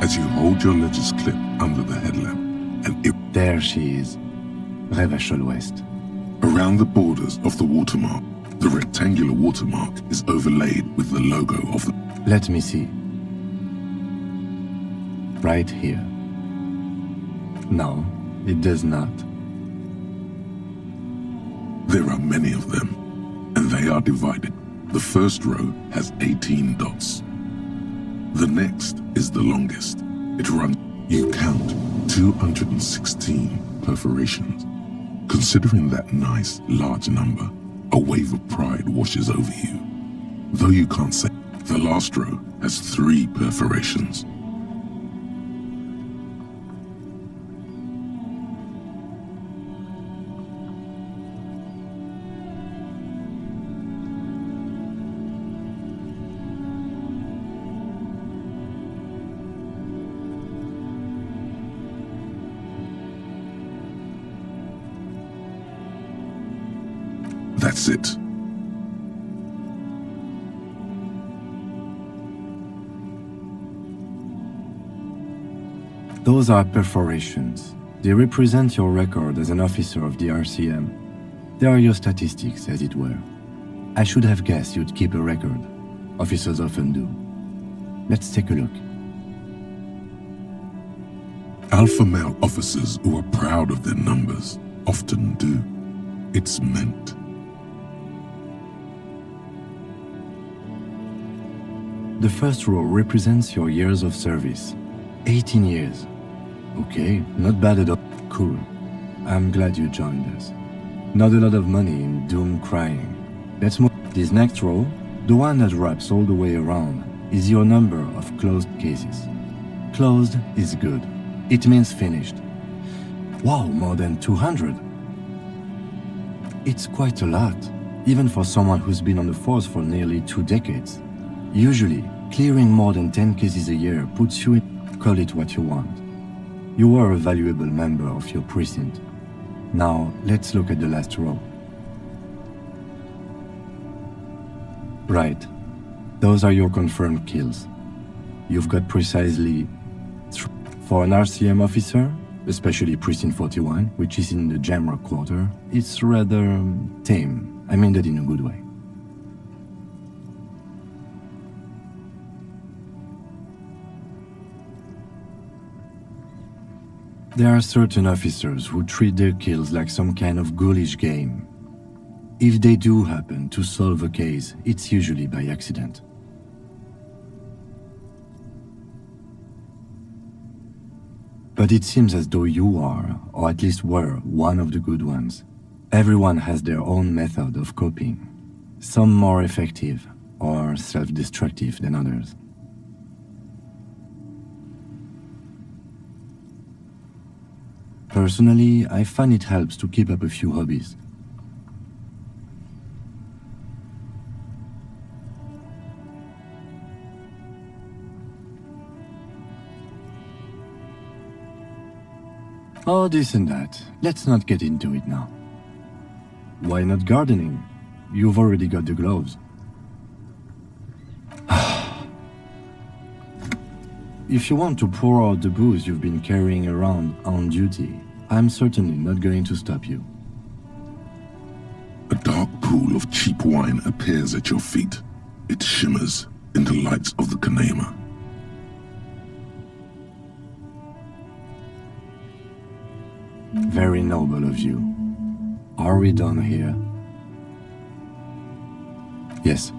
As you hold your ledger's clip under the headlamp, and There she is. Revachol West. around the borders of the watermark, the rectangular watermark is overlaid with the logo of the... Let me see. Right here. No, it does not. There are many of them, and they are divided. The first row has 18 dots. The next is the longest. It runs... You count 216 perforations. Considering that nice, large number, a wave of pride washes over you. Though you can't say, the last row has 3 perforations. That's it. Those are perforations. They represent your record as an officer of the RCM. They are your statistics, as it were. I should have guessed you'd keep a record. Officers often do. Let's take a look. Alpha male officers who are proud of their numbers often do. It's meant. The first row represents your years of service. 18 years. Okay, not bad at all. Cool. I'm glad you joined us. Not a lot of money in doom crying. Let's move. This next row, the one that wraps all the way around, is your number of closed cases. Closed is good. It means finished. Wow, more than 200. It's quite a lot, even for someone who's been on the force for nearly 2 decades. Usually, clearing more than 10 cases a year puts you in, call it what you want. You were a valuable member of your precinct. Now, let's look at the last row. Right. Those are your confirmed kills. You've got precisely 3. For an RCM officer, especially Precinct 41, which is in the Jamrock quarter, it's rather tame. I mean that in a good way. There are certain officers who treat their kills like some kind of ghoulish game. If they do happen to solve a case, it's usually by accident. But it seems as though you are, or at least were, one of the good ones. Everyone has their own method of coping, some more effective or self-destructive than others. Personally, I find it helps to keep up a few hobbies. Oh, this and that. Let's not get into it now. Why not gardening? You've already got the gloves. If you want to pour out the booze you've been carrying around on duty, I'm certainly not going to stop you. A dark pool of cheap wine appears at your feet. It shimmers in the lights of the Kanema. Very noble of you. Are we done here? Yes.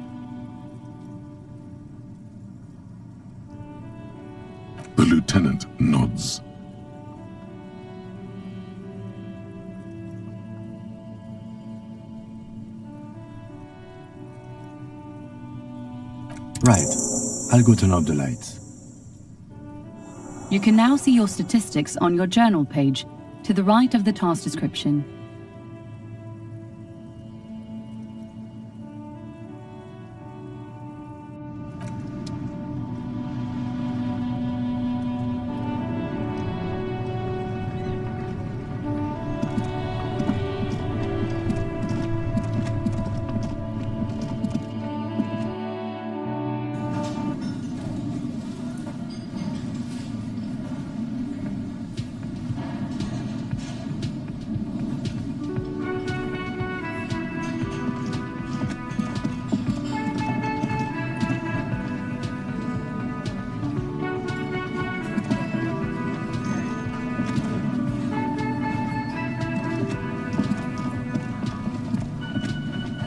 The lieutenant nods. Right. I'll go turn off the lights. You can now see your statistics on your journal page, to the right of the task description.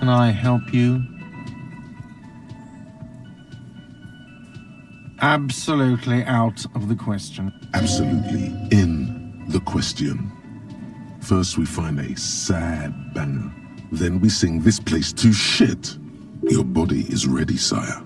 Can I help you? Absolutely out of the question. Absolutely in the question. First we find a sad banger. Then we sing this place to shit. Your body is ready, sire.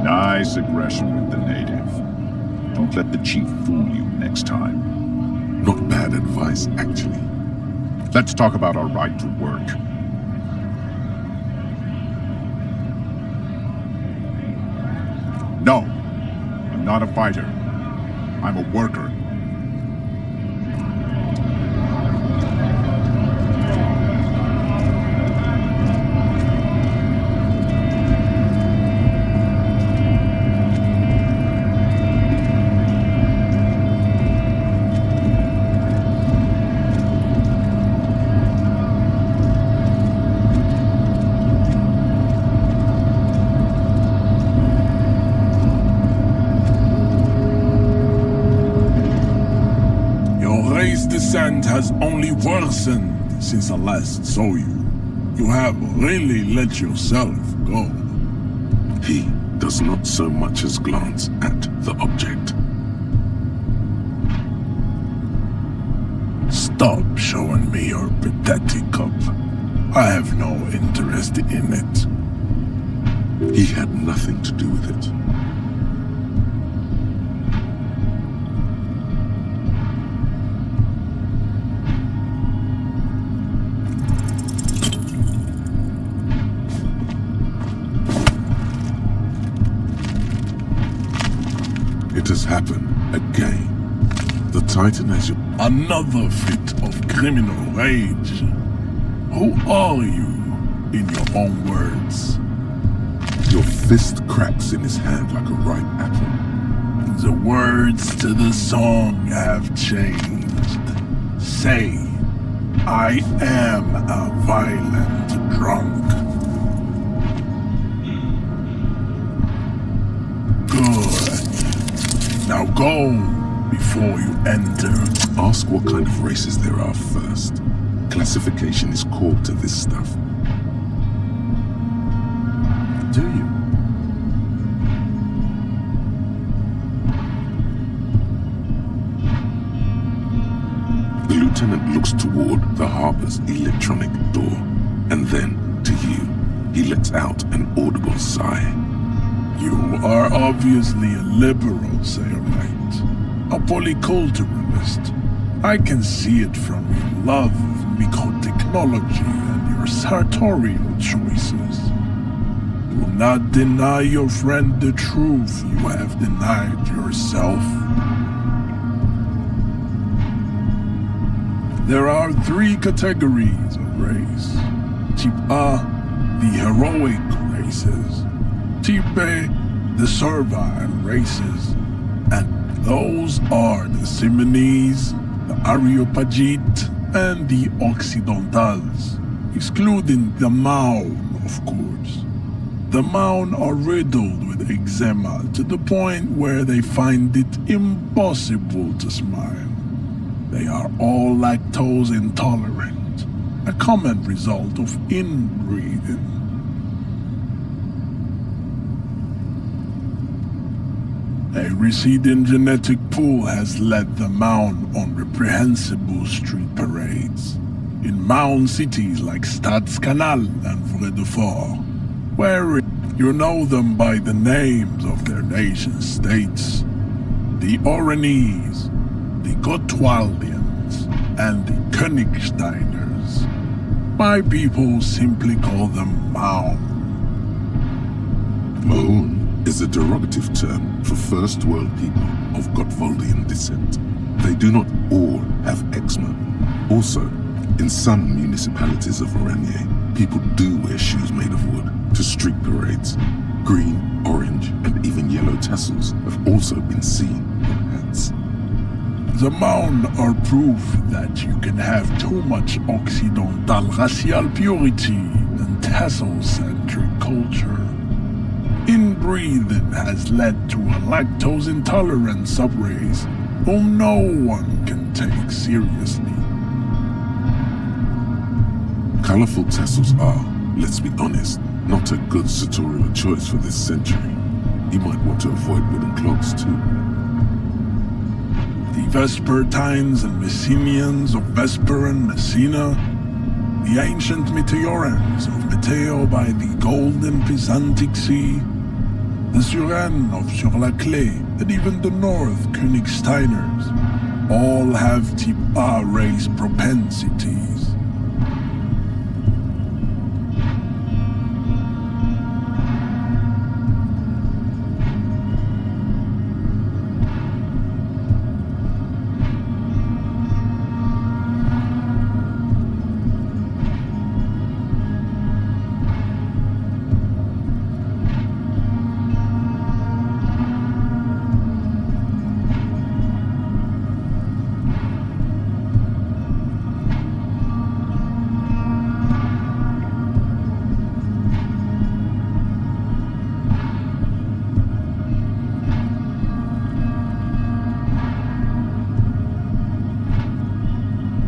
Nice aggression with the native. Don't let the chief fool you next time. Not bad advice, actually. Let's talk about our right to work. No, I'm not a fighter. I'm a worker. Descent has only worsened since I last saw you. You have really let yourself go. He does not so much as glance at the object. Stop showing me your pathetic cup. I have no interest in it. He had nothing to do with it. It has happened again. The Titan has another fit of criminal rage. Who are you, in your own words? Your fist cracks in his hand like a ripe apple. The words to the song have changed. Say, I am a violent drunk. Good. Now go before you enter. Ask what kind of races there are first. Classification is core to this stuff. Do you? The lieutenant looks toward the harbor's electronic door, and then to you. He lets out an audible sigh. You are obviously a liberal, say right. A polyculturalist. I can see it from your love of microtechnology and your sartorial choices. Do not deny your friend the truth you have denied yourself. There are 3 categories of race. Type A, the heroic races. Type B, the servile races. And those are the Simonese, the Areopagite, and the Occidentals, excluding the Maun, of course. The Maun are riddled with eczema to the point where they find it impossible to smile. They are all lactose intolerant, a common result of inbreeding. A receding genetic pool has led the Maun on reprehensible street parades. In Maun cities like Stadskanal and Vredefort, where you know them by the names of their nation states. The Oranese, the the Gottwaldians and the Königsteiners. My people simply call them Maun. Mahun is a derogative term for First World people of Gottwaldian descent. They do not all have eczema. Also, in some municipalities of Oranje, people do wear shoes made of wood to street parades. Green, orange, and even yellow tassels have also been seen on hats. The Maun are proof that you can have too much Occidental racial purity and tassel-centric culture. Inbreeding has led to a lactose-intolerant subrace whom no one can take seriously. Colorful tassels are, let's be honest, not a good sartorial choice for this century. You might want to avoid wooden clogs too. The Vespertines and Messenians of Vesper and Messina, the ancient Meteorans of Meteo by the golden Pisantic Sea, the Suren of Sur-la-Clé, and even the North Königsteiners, all have type A race propensities.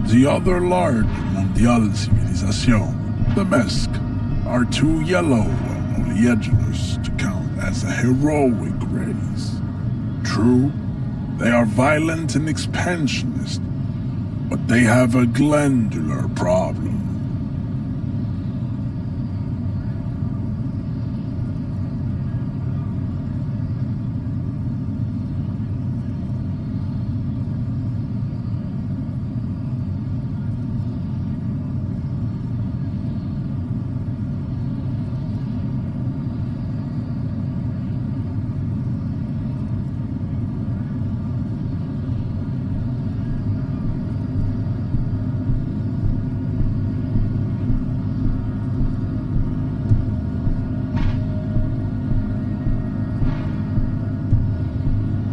The other large mondial civilization, the Mesk, are too yellow and oleaginous to count as a heroic race. True, they are violent and expansionist, but they have a glandular problem.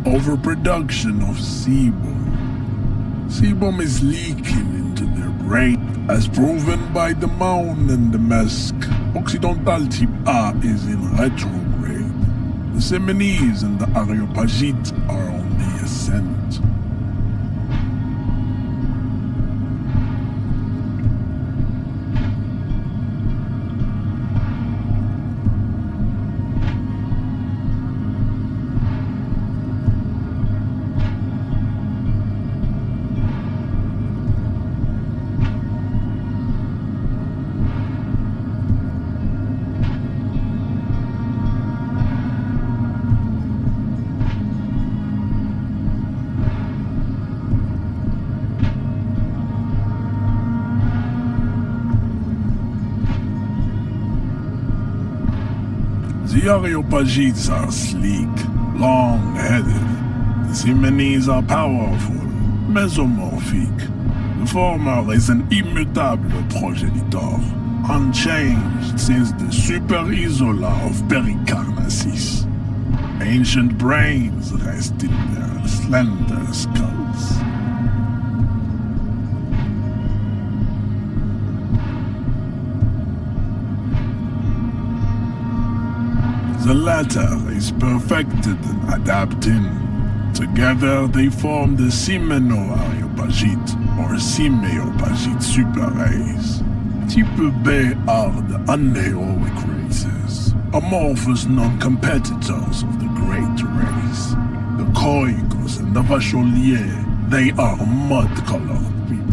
Overproduction of sebum. Sebum is leaking into their brain, as proven by the Maun and the Mesk. Occidental type A is in retrograde. The Semenese and the Areopagites are on the ascent. The Areopagites are sleek, long-headed. The Semenese are powerful, mesomorphic. The former is an immutable progenitor, unchanged since the Super Isola of Pericarnassus. Ancient brains rest in their slender skulls. The latter is perfected and adapting. Together they form the Simeno-Areopagite or Simeopagite superrace. Type B are the unheroic races, amorphous non-competitors of the great race. The Koikos and the Vacholier, they are mud-colored people.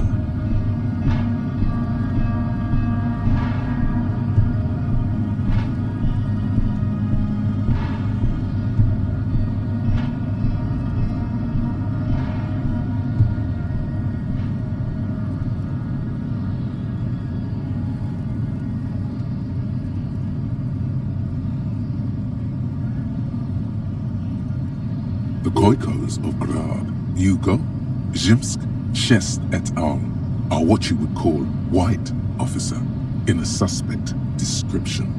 Koikos of Grad, Yugo, Zimsk, Shest et al. Are what you would call white, officer, in a suspect description.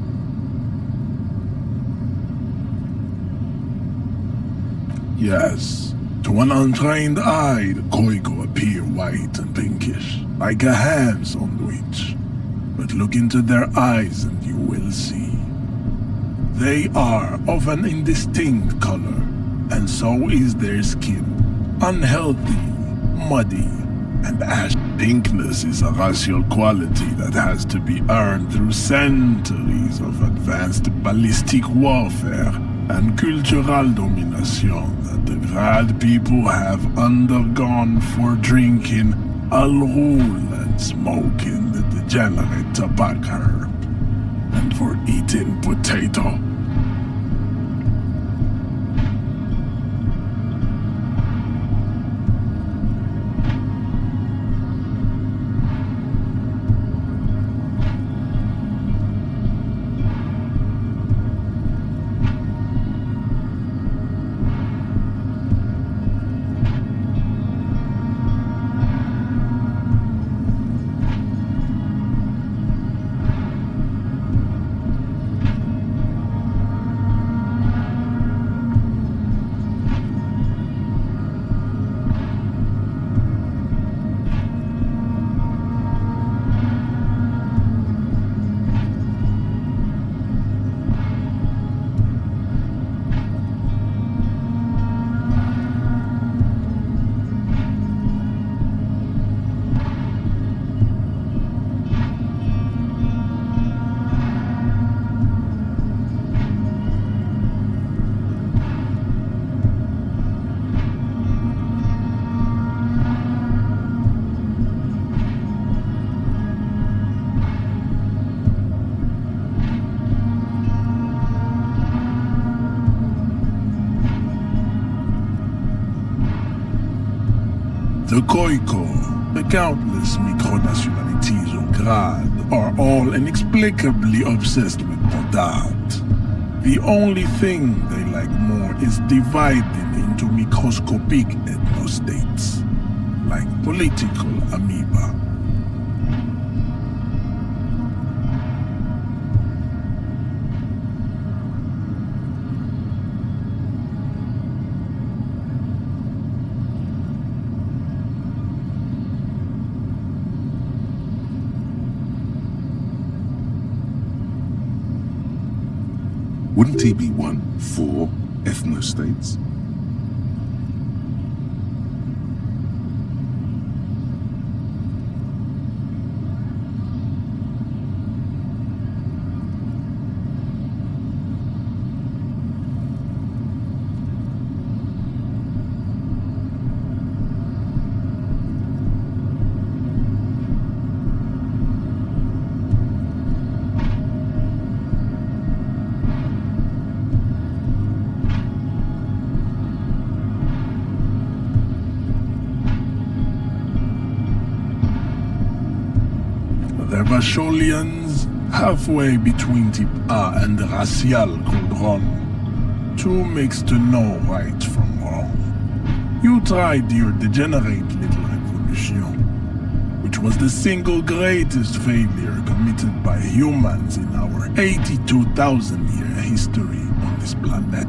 Yes. To an untrained eye, the Koiko appear white and pinkish, like a ham sandwich. But look into their eyes and you will see. They are of an indistinct color, and so is their skin. Unhealthy, muddy, and ash. Pinkness is a racial quality that has to be earned through centuries of advanced ballistic warfare and cultural domination that the Grad people have undergone for drinking Al Rul and smoking the degenerate tobacco herb, and for eating potato. The Koiko, the countless micronationalities of Grad, are all inexplicably obsessed with Podat. The only thing they like more is dividing into microscopic ethnostates, like political amoeba. Wouldn't he be one for ethnostates? The Vasholians, halfway between Type A and the Racial Cauldron. Too mixed to know right from wrong. You tried your degenerate little revolution, which was the single greatest failure committed by humans in our 82,000-year history on this planet.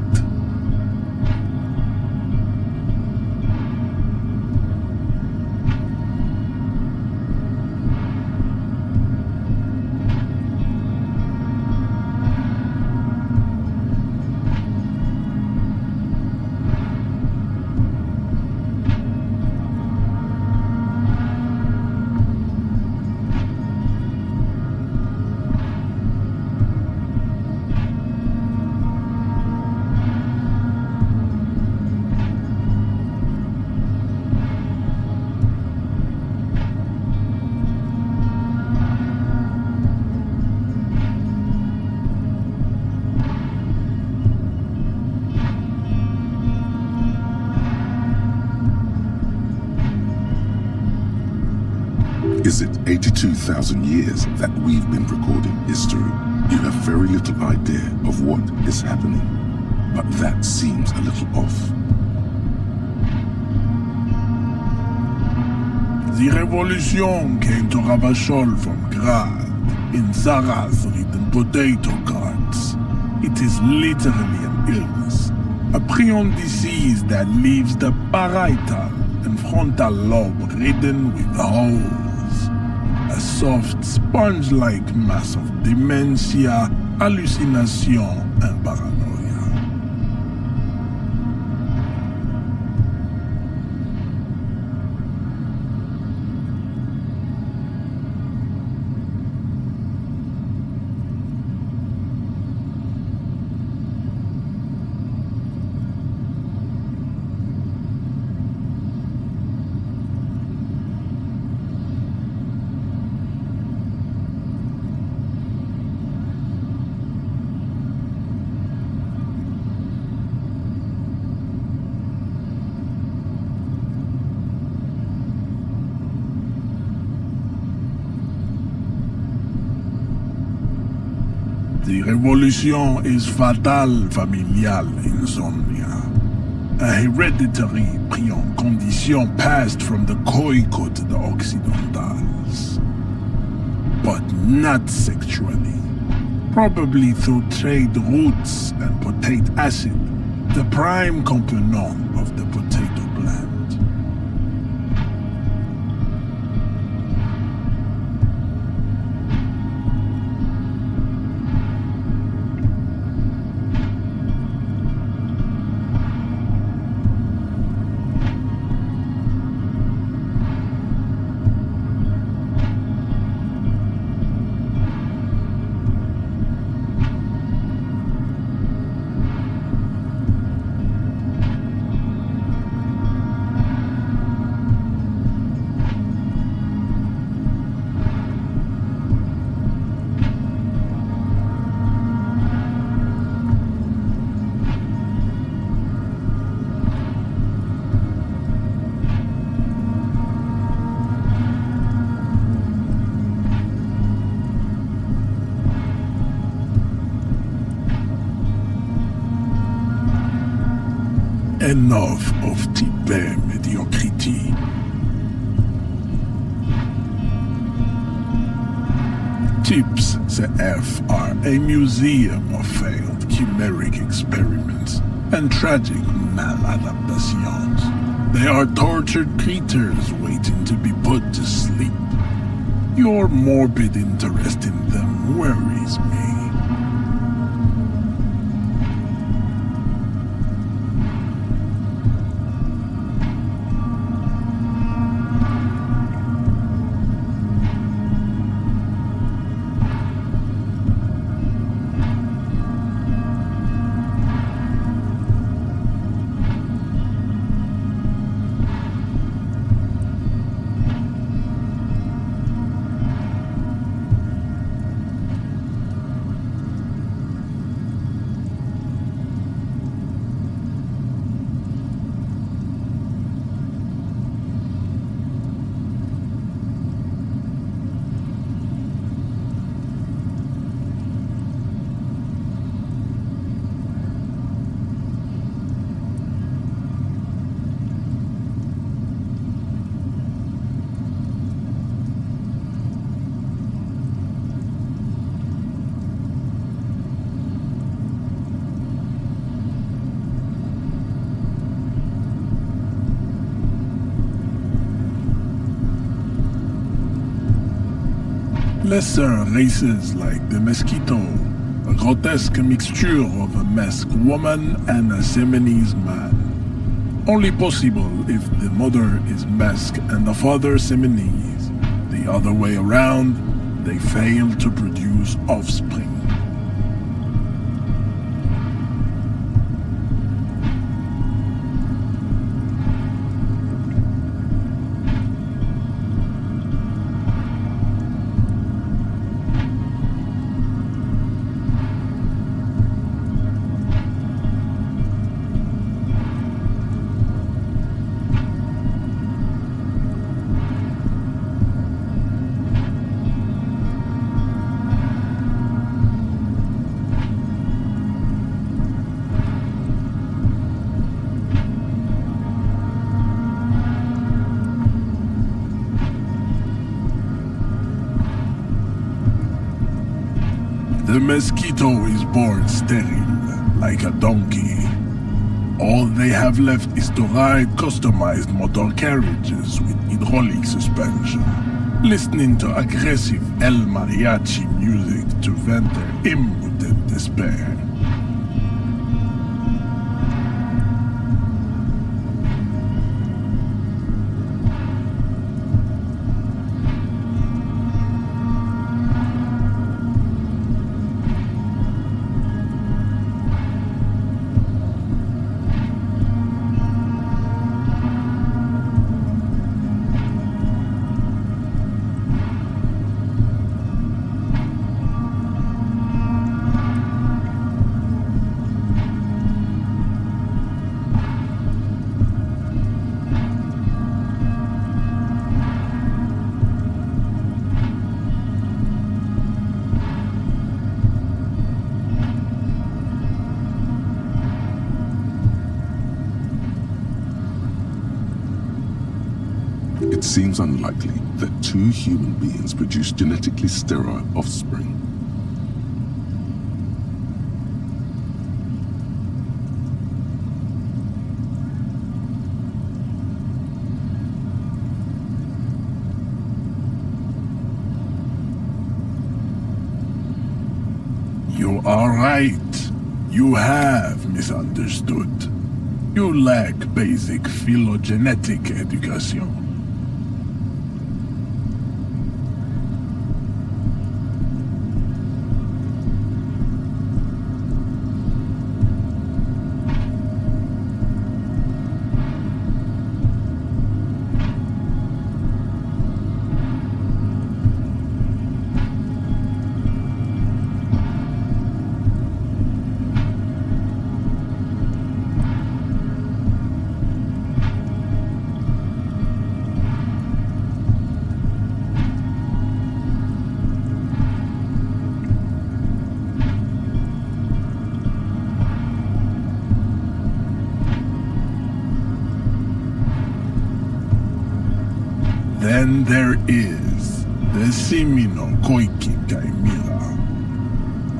Is it 82,000 years that we've been recording history? You have very little idea of what is happening, but that seems a little off. The revolution came to Ravachol from Grad, in Sarah-ridden potato carts. It is literally an illness, a prion disease that leaves the parietal and frontal lobe ridden with holes. A soft, sponge-like mass of dementia, hallucination, and paranoia. The revolution is fatal familial insomnia, a hereditary prion condition passed from the Khoikhoi to the Occidentals. But not sexually, probably through trade routes and potate acid, the prime component of the potato plant. Enough of Tibet mediocrity. Tips CF are a museum of failed chimeric experiments and tragic maladaptations. They are tortured creatures waiting to be put to sleep. Your morbid interest in them worries me. Lesser races like the mosquito, a grotesque mixture of a masked woman and a Seminese man. Only possible if the mother is masked and the father Seminese. The other way around, they fail to produce offspring. mosquito is born sterile, like a donkey. All they have left is to ride customized motor carriages with hydraulic suspension, listening to aggressive El Mariachi music to vent their impotent despair. It seems unlikely that two human beings produce genetically sterile offspring. You are right. You have misunderstood. You lack basic phylogenetic education. Then there is the Simino Koiki Chimera.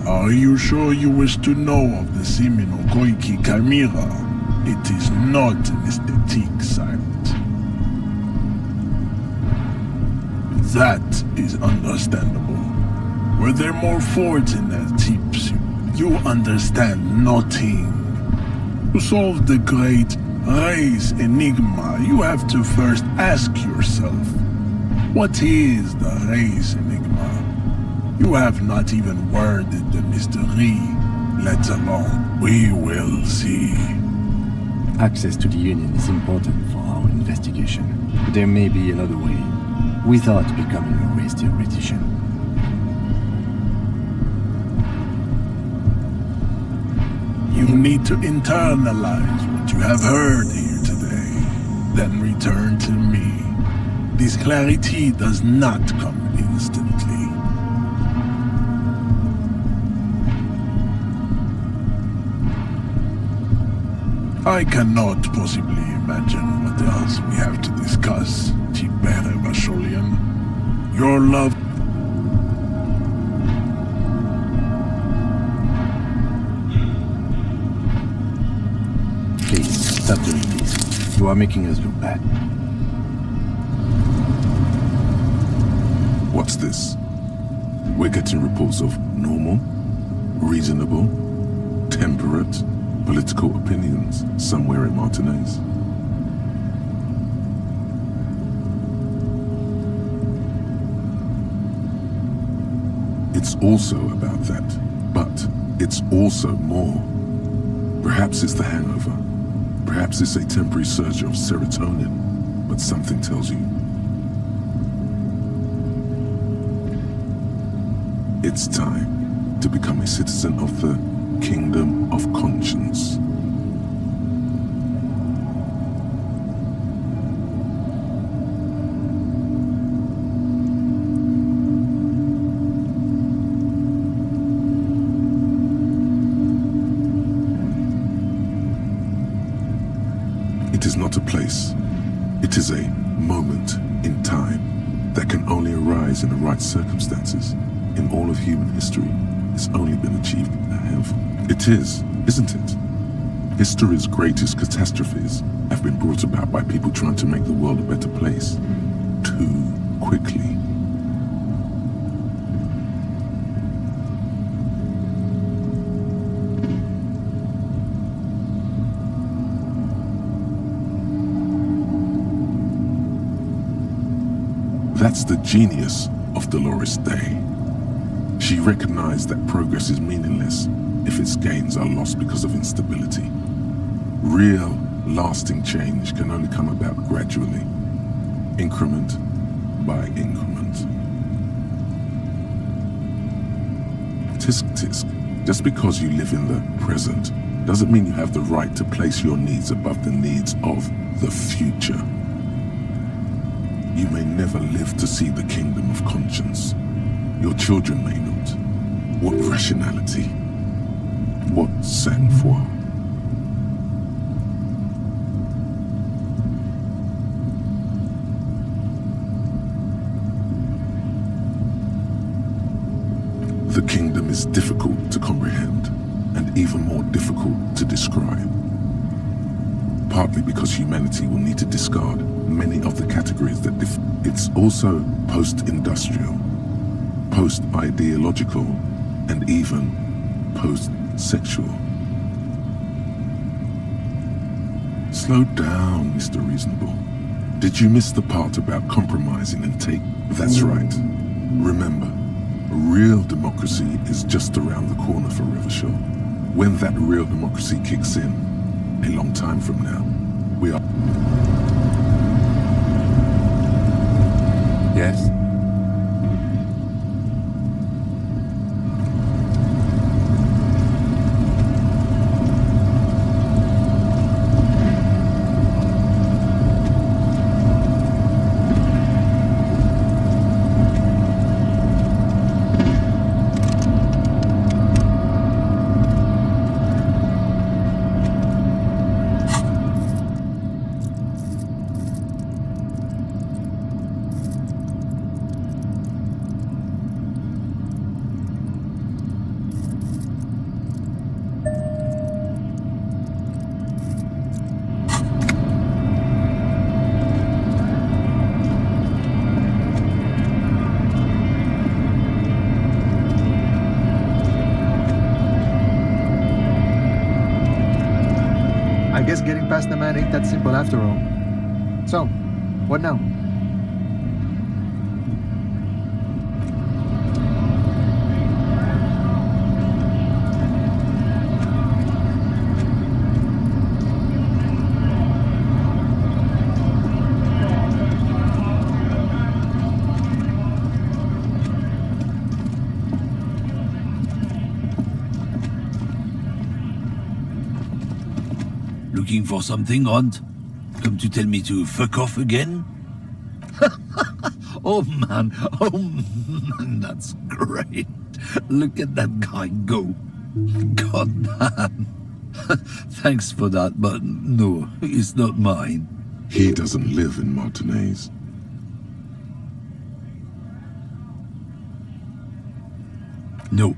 Are you sure you wish to know of the Simino Koiki Chimera? It is not an aesthetic site. That is understandable. Were there more fortunate tips? You understand nothing. To solve the great race enigma, you have to first ask yourself, what is the race enigma? You have not even worded the mystery, let alone we will see. Access to the Union is important for our investigation. But there may be another way, without becoming a race theoretician. You need to internalize what you have heard here today, then return to me. This clarity does not come instantly. I cannot possibly imagine what else we have to discuss, Tibere Basholian. Your love... Please, stop doing this. You are making us look bad. What's this? We're getting reports of normal, reasonable, temperate, political opinions somewhere in Martinez. It's also about that, but it's also more. Perhaps it's the hangover. Perhaps it's a temporary surge of serotonin, but something tells you it's time to become a citizen of the Kingdom of Conscience. It is not a place. It is a moment in time that can only arise in the right circumstances in all of human history. it's only been achieved by a handful. It is, isn't it? History's greatest catastrophes have been brought about by people trying to make the world a better place too quickly. That's the genius of Dolores Day. She recognized that progress is meaningless if its gains are lost because of instability. Real, lasting change can only come about gradually, increment by increment. Tisk tisk, just because you live in the present doesn't mean you have the right to place your needs above the needs of the future. You may never live to see the kingdom of conscience. Your children may not. What rationality? What sang-froid? The kingdom is difficult to comprehend and even more difficult to describe. Partly because humanity will need to discard many of the categories that it's also post-industrial, post-ideological, and even post-sexual. Slow down, Mr. Reasonable. Did you miss the part about compromising and take? That's right. Remember, real democracy is just around the corner for Rivershaw. When that real democracy kicks in, a long time from now, we are... Yes? I guess getting past the man ain't that simple after all. So, what now? Looking for something, Hunt? Come to tell me to fuck off again? Oh man, that's great. Look at that guy go. God damn. Thanks for that, but no, it's not mine. He doesn't live in Martinez. No.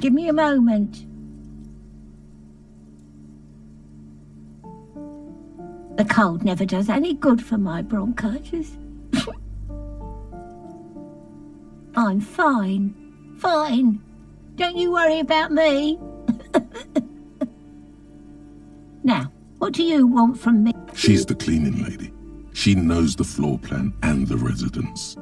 Give me a moment. The cold never does any good for my bronchitis. I'm fine. Fine. Don't you worry about me. Now, what do you want from me? She's the cleaning lady. She knows the floor plan and the residence.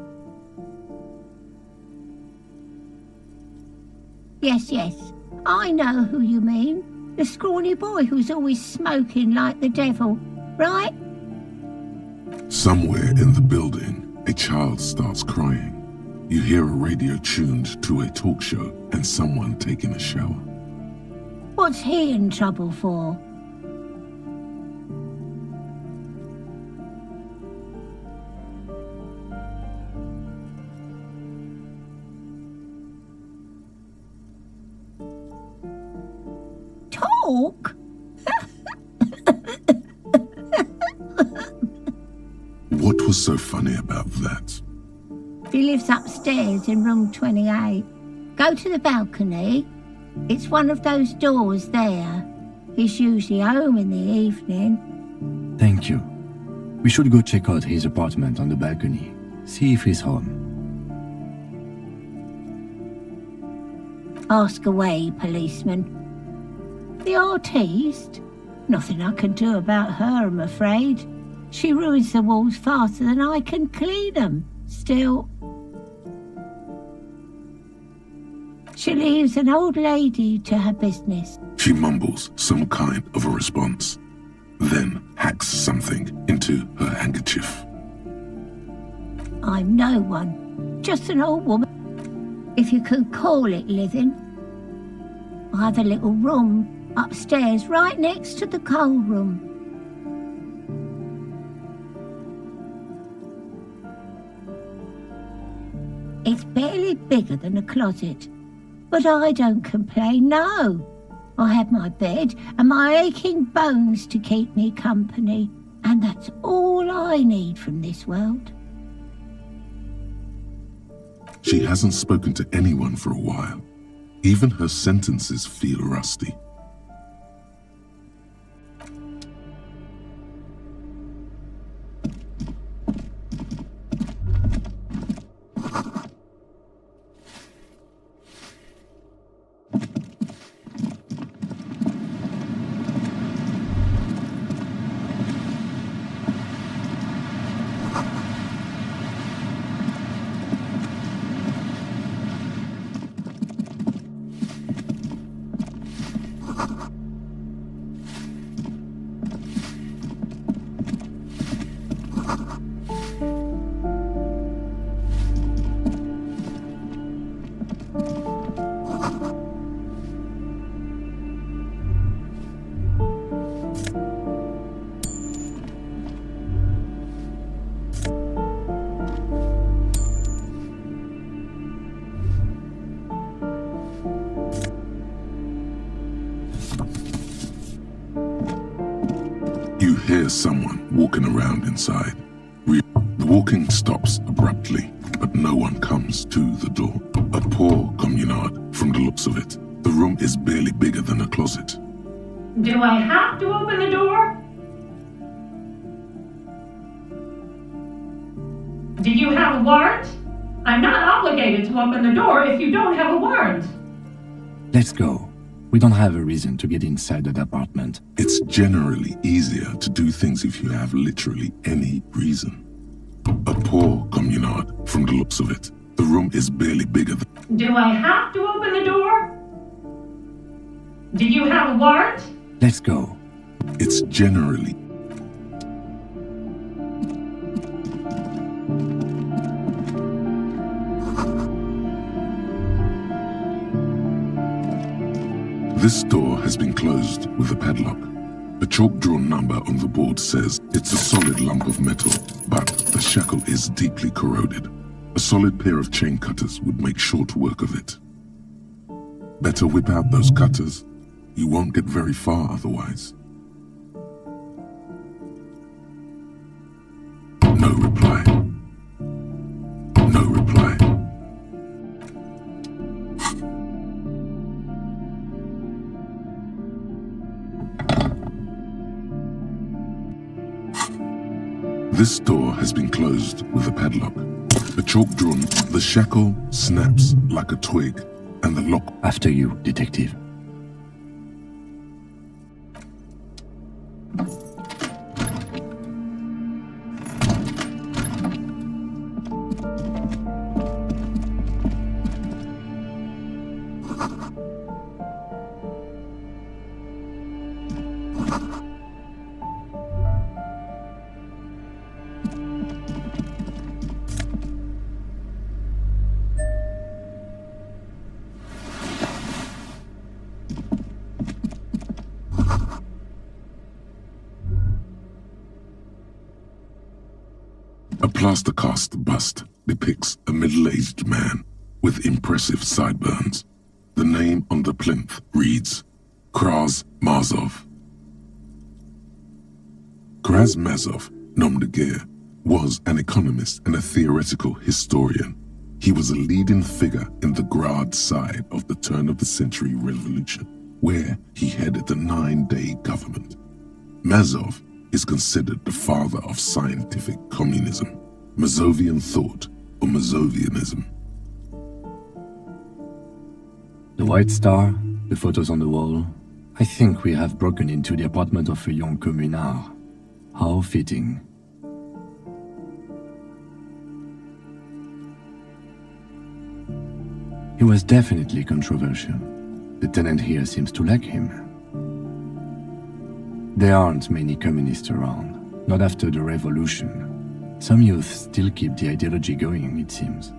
Yes, yes. I know who you mean. The scrawny boy who's always smoking like the devil, right? Somewhere in the building, a child starts crying. You hear a radio tuned to a talk show and someone taking a shower. What's he in trouble for? Talk? What was so funny about that? He lives upstairs in room 28. Go to the balcony. It's one of those doors there. He's usually home in the evening. Thank you. We should go check out his apartment on the balcony. See if he's home. Ask away, policeman. The artiste? Nothing I can do about her, I'm afraid. She ruins the walls faster than I can clean them. Still, she leaves an old lady to her business. She mumbles some kind of a response, then hacks something into her handkerchief. I'm no one, just an old woman, if you could call it living. I have a little room upstairs right next to the coal room. It's barely bigger than a closet, but I don't complain, no. I have my bed and my aching bones to keep me company, and that's all I need from this world. She hasn't spoken to anyone for a while. Even her sentences feel rusty. You hear someone walking around inside. The walking stops abruptly, but no one comes to the door. A poor communard, from the looks of it. The room is barely bigger than a closet. Do I have to open the door? Do you have a warrant? I'm not obligated to open the door if you don't have a warrant. Let's go. We don't have a reason to get inside that apartment. It's generally easier to do things if you have literally any reason. A poor communard, from the looks of it. The room is barely bigger than... Do I have to open the door? Do you have a warrant? Let's go. It's generally... This door has been closed with a padlock. A chalk-drawn number on the board says it's a solid lump of metal, but the shackle is deeply corroded. A solid pair of chain cutters would make short work of it. Better whip out those cutters. You won't get very far otherwise. No reply. No reply. This door has been closed with a padlock. A chalk drawn, the shackle snaps like a twig, and the lock... After you, detective. A plaster cast bust depicts a middle-aged man with impressive sideburns. The name on the plinth reads Kraz-Mazov. Kraz-Mazov, nom de guerre, was an economist and a theoretical historian. He was a leading figure in the Grad side of the turn-of-the-century revolution, where he headed the 9-day government. Mazov is considered the father of scientific communism, Mazovian thought, or Mazovianism. The White Star, the photos on the wall. I think we have broken into the apartment of a young communard. How fitting. He was definitely controversial. The tenant here seems to like him. There aren't many communists around, not after the revolution. Some youth still keep the ideology going, it seems.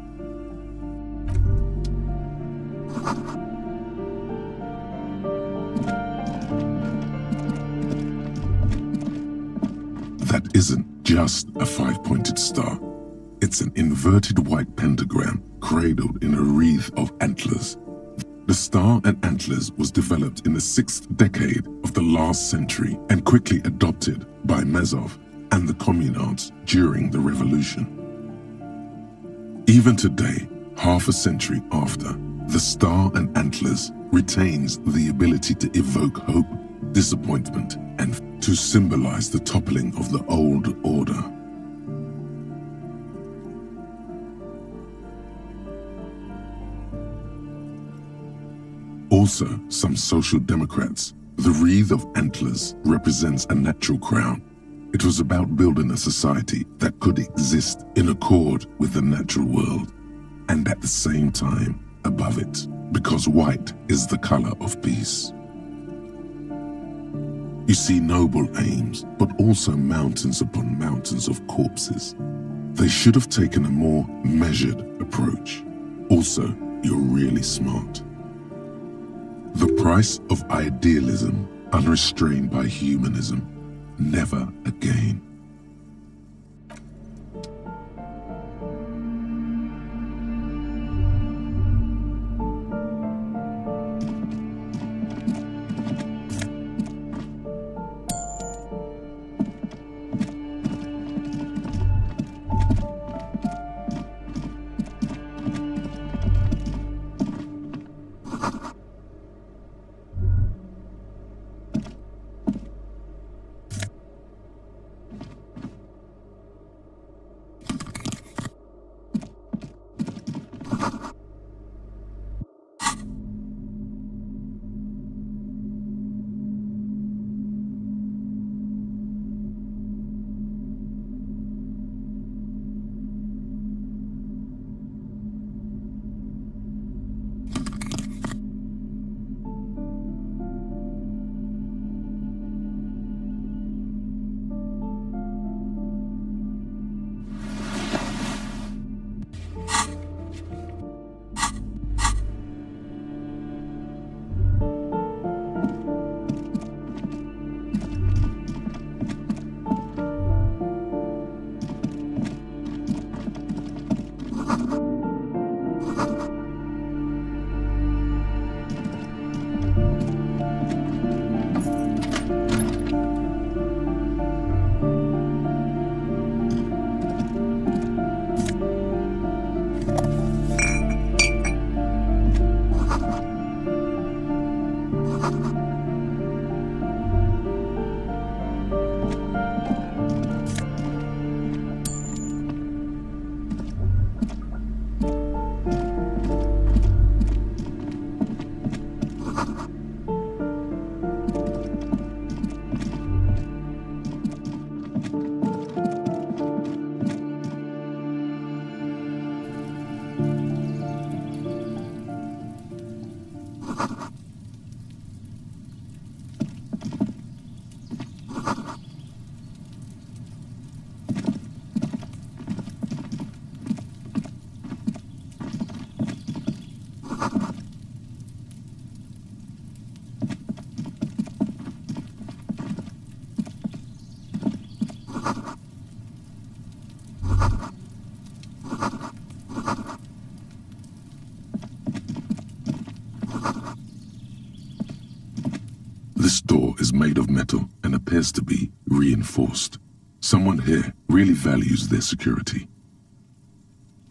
That isn't just a 5-pointed star. It's an inverted white pentagram cradled in a wreath of antlers. The star and antlers was developed in the 6th decade of the last century and quickly adopted by Mazov and the communards during the revolution. Even today, half a century after, the star and antlers retains the ability to evoke hope, disappointment, and to symbolize the toppling of the old order. Also, some social democrats, the wreath of antlers represents a natural crown. It was about building a society that could exist in accord with the natural world, and at the same time above it, because white is the color of peace. You see noble aims, but also mountains upon mountains of corpses. They should have taken a more measured approach. Also, you're really smart. The price of idealism, unrestrained by humanism, never again. door is made of metal and appears to be reinforced. Someone here really values their security.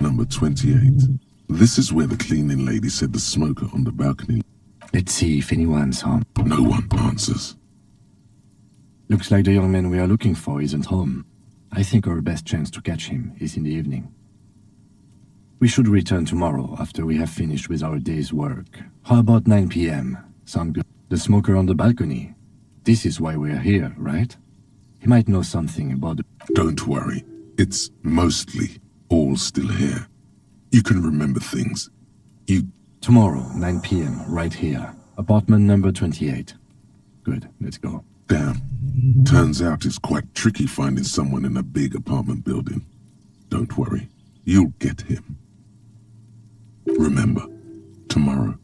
Number 28. This is where the cleaning lady said the smoker on the balcony. Let's see if anyone's home. No one answers. Looks like the young man we are looking for isn't home. I think our best chance to catch him is in the evening. We should return tomorrow after we have finished with our day's work. How about 9 p.m.? Sound good? The smoker on the balcony. This is why we're here, right? He might know something about the... Don't worry. It's mostly all still here. You can remember things. Tomorrow, 9 p.m., right here. Apartment number 28. Good, let's go. Damn. Turns out it's quite tricky finding someone in a big apartment building. Don't worry. You'll get him. Remember, tomorrow.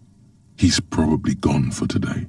He's probably gone for today.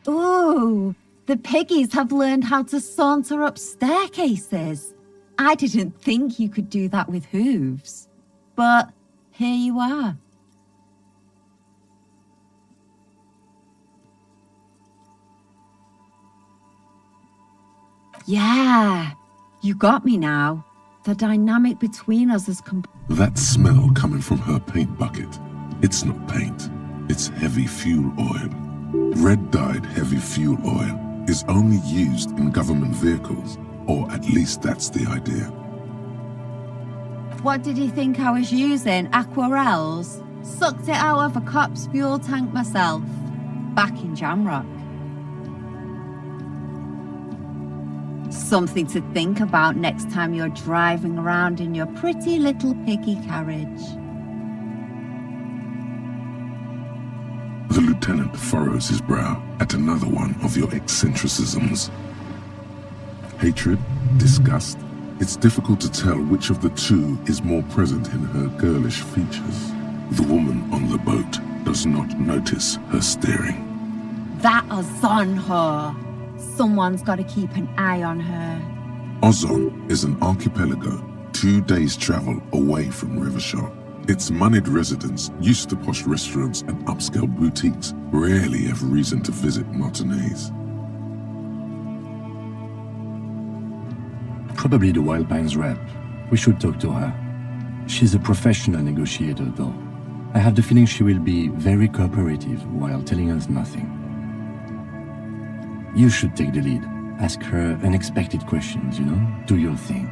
Ooh, the piggies have learned how to saunter up staircases. I didn't think you could do that with hooves. But here you are. Yeah, you got me now. The dynamic between us is That smell coming from her paint bucket. It's not paint. It's heavy fuel oil. Red-dyed heavy fuel oil is only used in government vehicles, or at least that's the idea. What did you think I was using? Aquarels? Sucked it out of a cop's fuel tank myself. Back in Jamrock. Something to think about next time you're driving around in your pretty little piggy carriage. The lieutenant furrows his brow at another one of your eccentricisms. Hatred, disgust. It's difficult to tell which of the two is more present in her girlish features. The woman on the boat does not notice her staring. That is on her. Someone's got to keep an eye on her. Ozon is an archipelago 2 days' travel away from Rivershot. Its moneyed residents, used to posh restaurants and upscale boutiques, rarely have reason to visit Martinez. Probably the Wild Pines rep. We should talk to her. She's a professional negotiator, though. I have the feeling she will be very cooperative while telling us nothing. You should take the lead. Ask her unexpected questions, you know? Do your thing.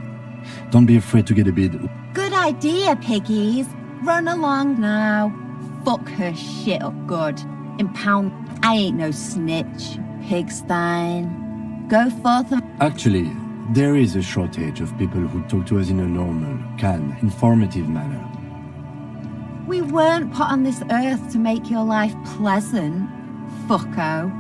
Don't be afraid to get a bit... Good idea, piggies. Run along now. Fuck her shit up good. Impound. I ain't no snitch. Pigstein. Go forth and... Actually, there is a shortage of people who talk to us in a normal, calm, informative manner. We weren't put on this earth to make your life pleasant, fucko.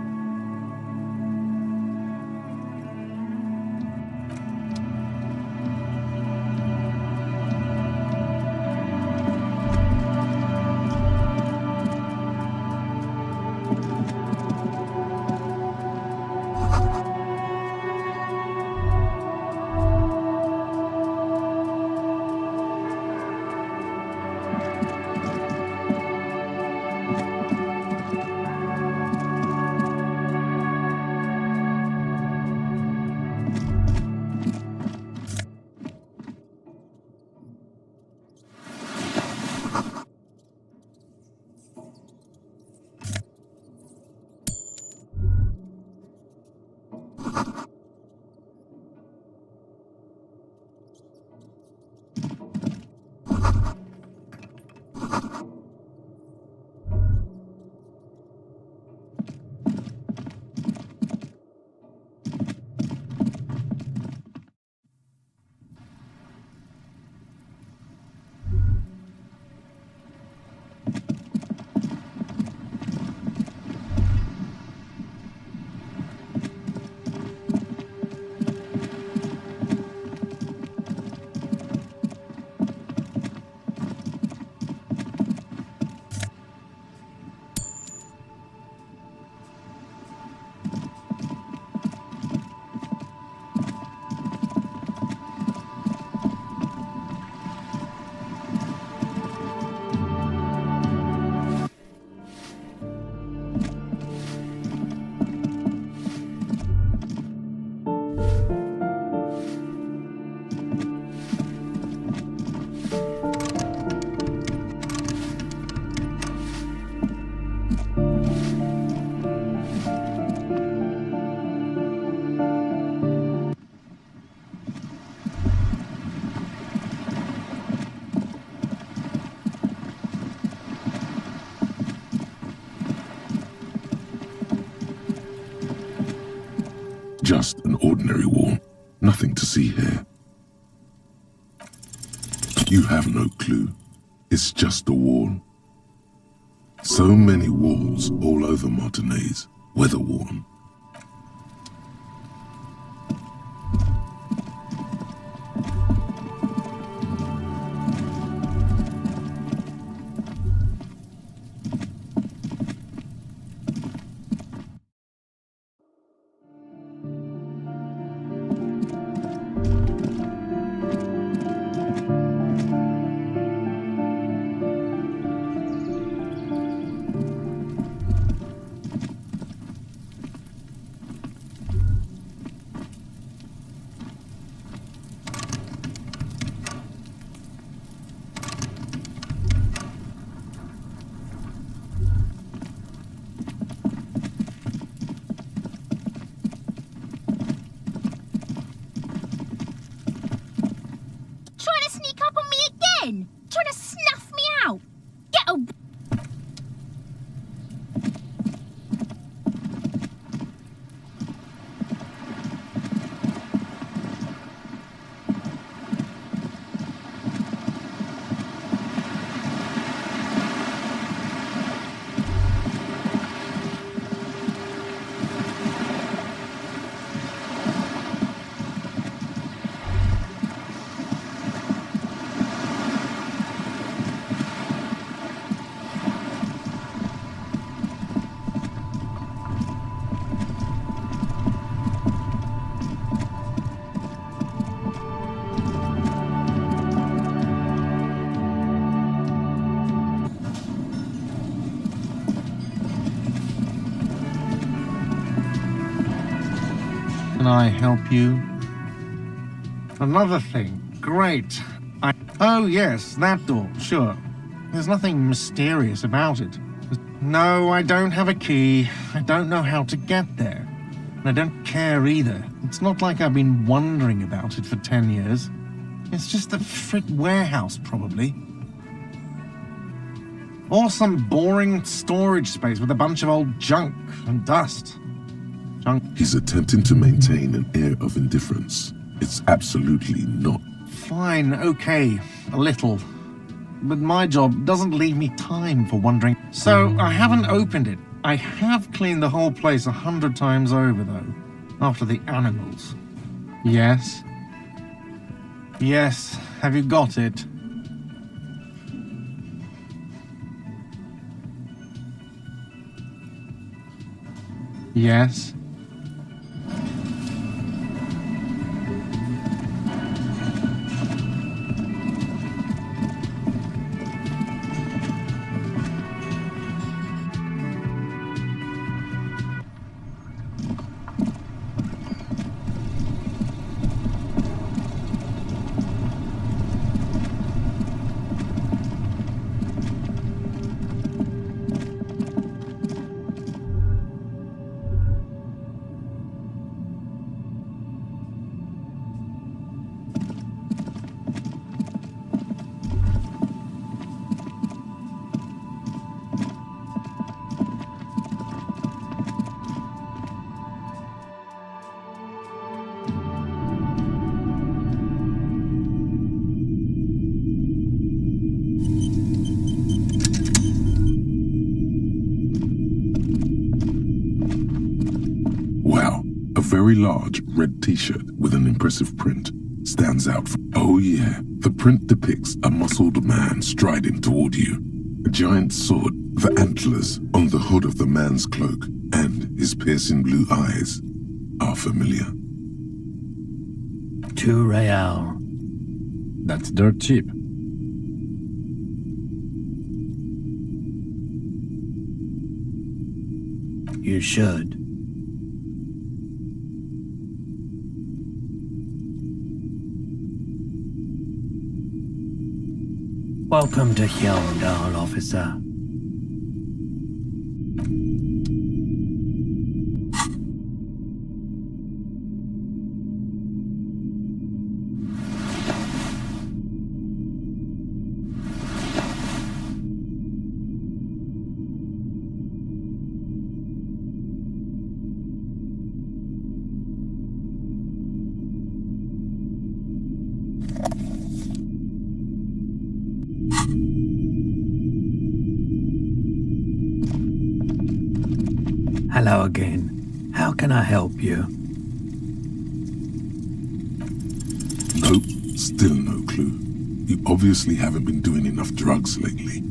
Just an ordinary wall. Nothing to see here. You have no clue. It's just a wall. So many walls all over Martinaise, weather-worn. Trying to snuff me out. Get a... Can I help you? Another thing. Great. Oh, yes, that door. Sure. There's nothing mysterious about it. No, I don't have a key. I don't know how to get there. And I don't care either. It's not like I've been wondering about it for 10 years. It's just a frick warehouse, probably. Or some boring storage space with a bunch of old junk and dust. He's attempting to maintain an air of indifference. It's absolutely not. Fine, okay, a little. But my job doesn't leave me time for wondering. So I haven't opened it. I have cleaned the whole place 100 times over, though. After the animals. Yes? Yes, have you got it? Yes? very large red t-shirt with an impressive print stands out. Oh yeah, the print depicts a muscled man striding toward you. A giant sword, the antlers on the hood of the man's cloak, and his piercing blue eyes are familiar. 2 real. That's dirt cheap. You should. Welcome to Hjelmdal, officer. Hello again. How can I help you? Nope, still no clue. You obviously haven't been doing enough drugs lately.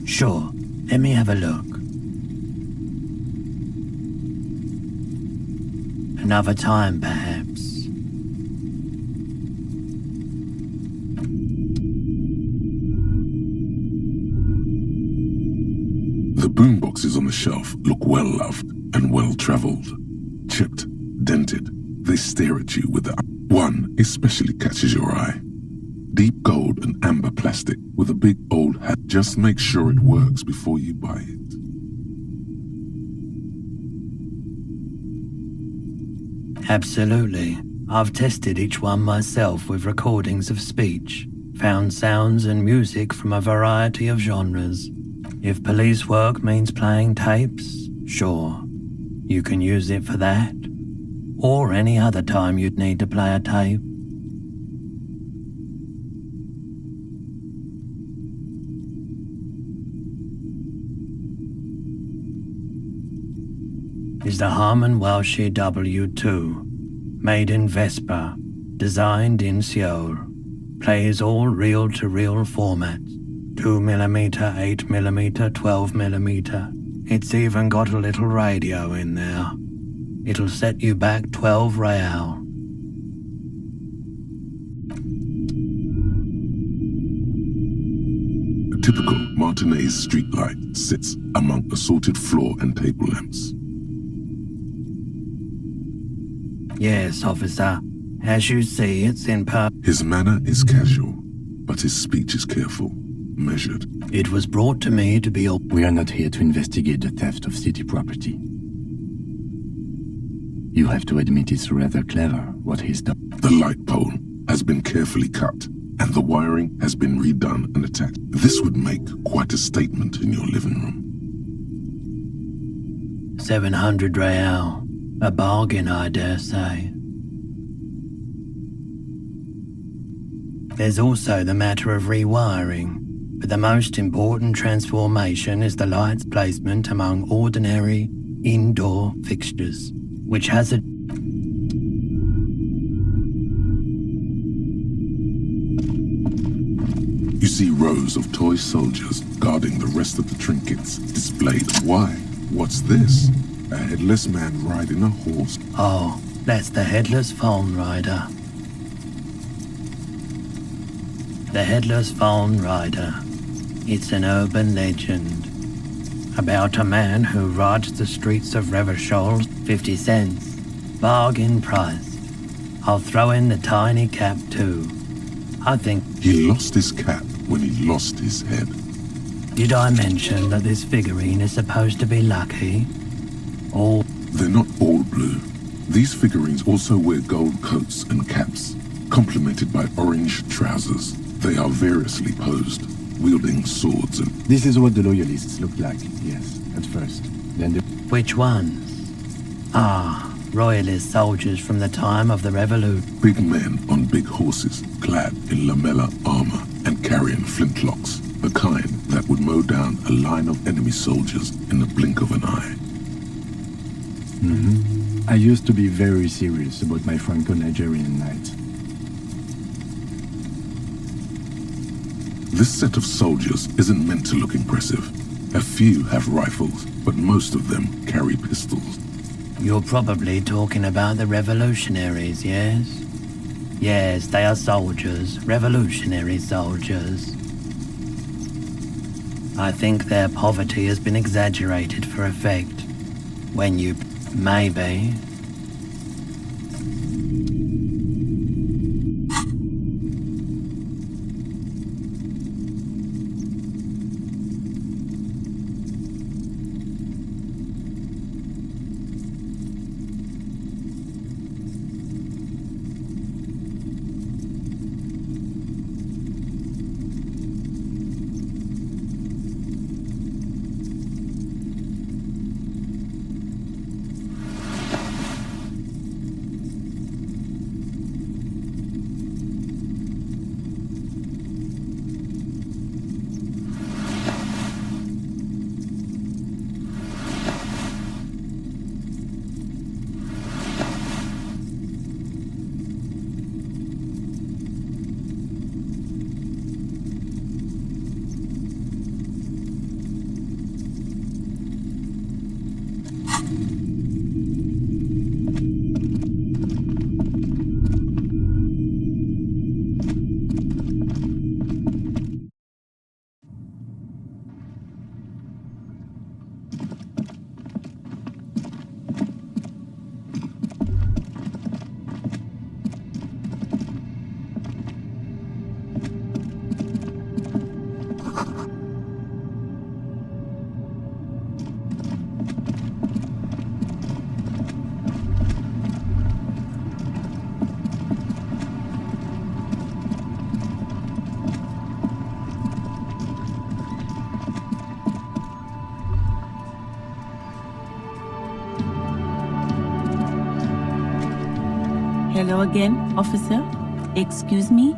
Sure, let me have a look. Another time, perhaps. The boomboxes on the shelf look well-loved and well-traveled. Chipped, dented, they stare at you with the... One especially catches your eye. Deep gold and amber plastic with a big old hat. Just make sure it works before you buy it. Absolutely. I've tested each one myself with recordings of speech, found sounds and music from a variety of genres. If police work means playing tapes, sure, you can use it for that. Or any other time you'd need to play a tape. Is the Harman Welsh W2, made in Vespa, designed in Seoul, plays all reel-to-reel formats. 2mm, 8mm, 12mm. It's even got a little radio in there. It'll set you back 12 real. A typical Martinez streetlight sits among assorted floor and table lamps. Yes, officer. As you see, it's in His manner is casual, but his speech is careful. Measured. It was brought to me to be... We are not here to investigate the theft of city property. You have to admit it's rather clever what he's done. The light pole has been carefully cut, and the wiring has been redone and attached. This would make quite a statement in your living room. 700 real. A bargain, I dare say. There's also the matter of rewiring. But the most important transformation is the light's placement among ordinary indoor fixtures, which has a... You see rows of toy soldiers guarding the rest of the trinkets displayed. Why? What's this? A headless man riding a horse. Oh, that's the headless phone rider. The headless phone rider. It's an urban legend about a man who rides the streets of Revachol, 50 cents, bargain price. I'll throw in the tiny cap too. I think... He lost his cap when he lost his head. Did I mention that this figurine is supposed to be lucky? Or... They're not all blue. These figurines also wear gold coats and caps, complemented by orange trousers. They are variously posed, wielding swords and... This is what the loyalists looked like, yes, at first. Then the... Which ones? Ah, royalist soldiers from the time of the Revolution. Big men on big horses, clad in lamella armor and carrying flintlocks, the kind that that would mow down a line of enemy soldiers in the blink of an eye. I used to be very serious about my Franco-Nigerian night. This set of soldiers isn't meant to look impressive. A few have rifles, but most of them carry pistols. You're probably talking about the revolutionaries, yes? Yes, they are soldiers, revolutionary soldiers. I think their poverty has been exaggerated for effect. When you... maybe... Hello again, officer. Excuse me?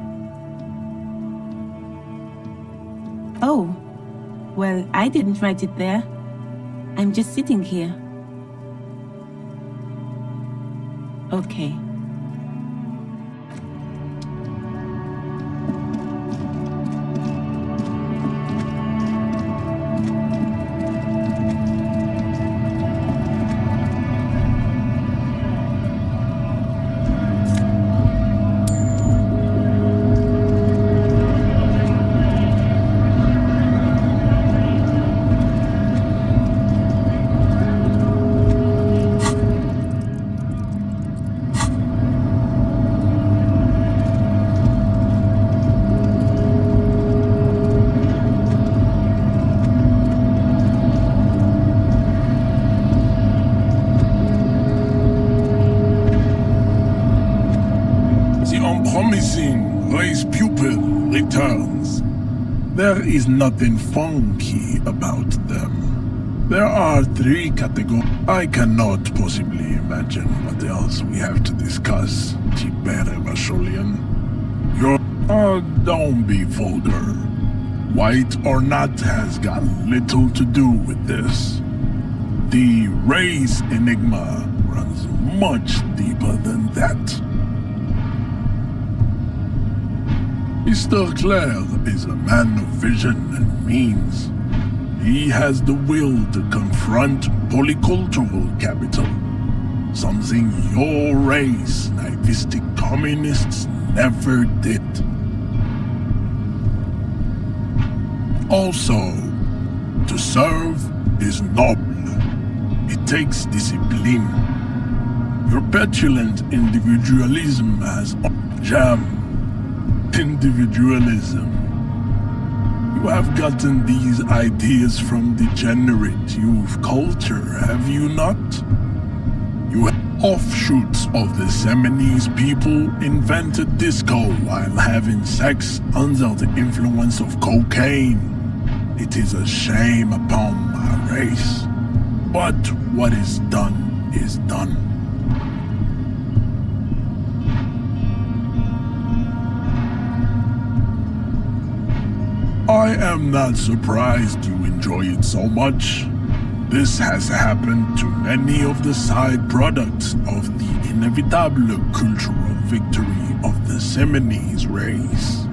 Oh, well, I didn't write it there. I'm just sitting here. Okay. Promising race pupil returns. There is nothing funky about them. There are 3 categories. I cannot possibly imagine what else we have to discuss, Tibere Vasholian. Don't be vulgar. White or not has got little to do with this. The race enigma runs much deeper than that. Mr. Clare is a man of vision and means. He has the will to confront polycultural capital, something your race, naivistic communists, never did. Also, to serve is noble. It takes discipline. Your petulant individualism has jam. Individualism. You have gotten these ideas from degenerate youth culture, have you not? You offshoots of the Seminoles people invented disco while having sex under the influence of cocaine. It is a shame upon my race. But what is done is done. I I am not surprised you enjoy it so much. This has happened to many of the side products of the inevitable cultural victory of the Seminoles race.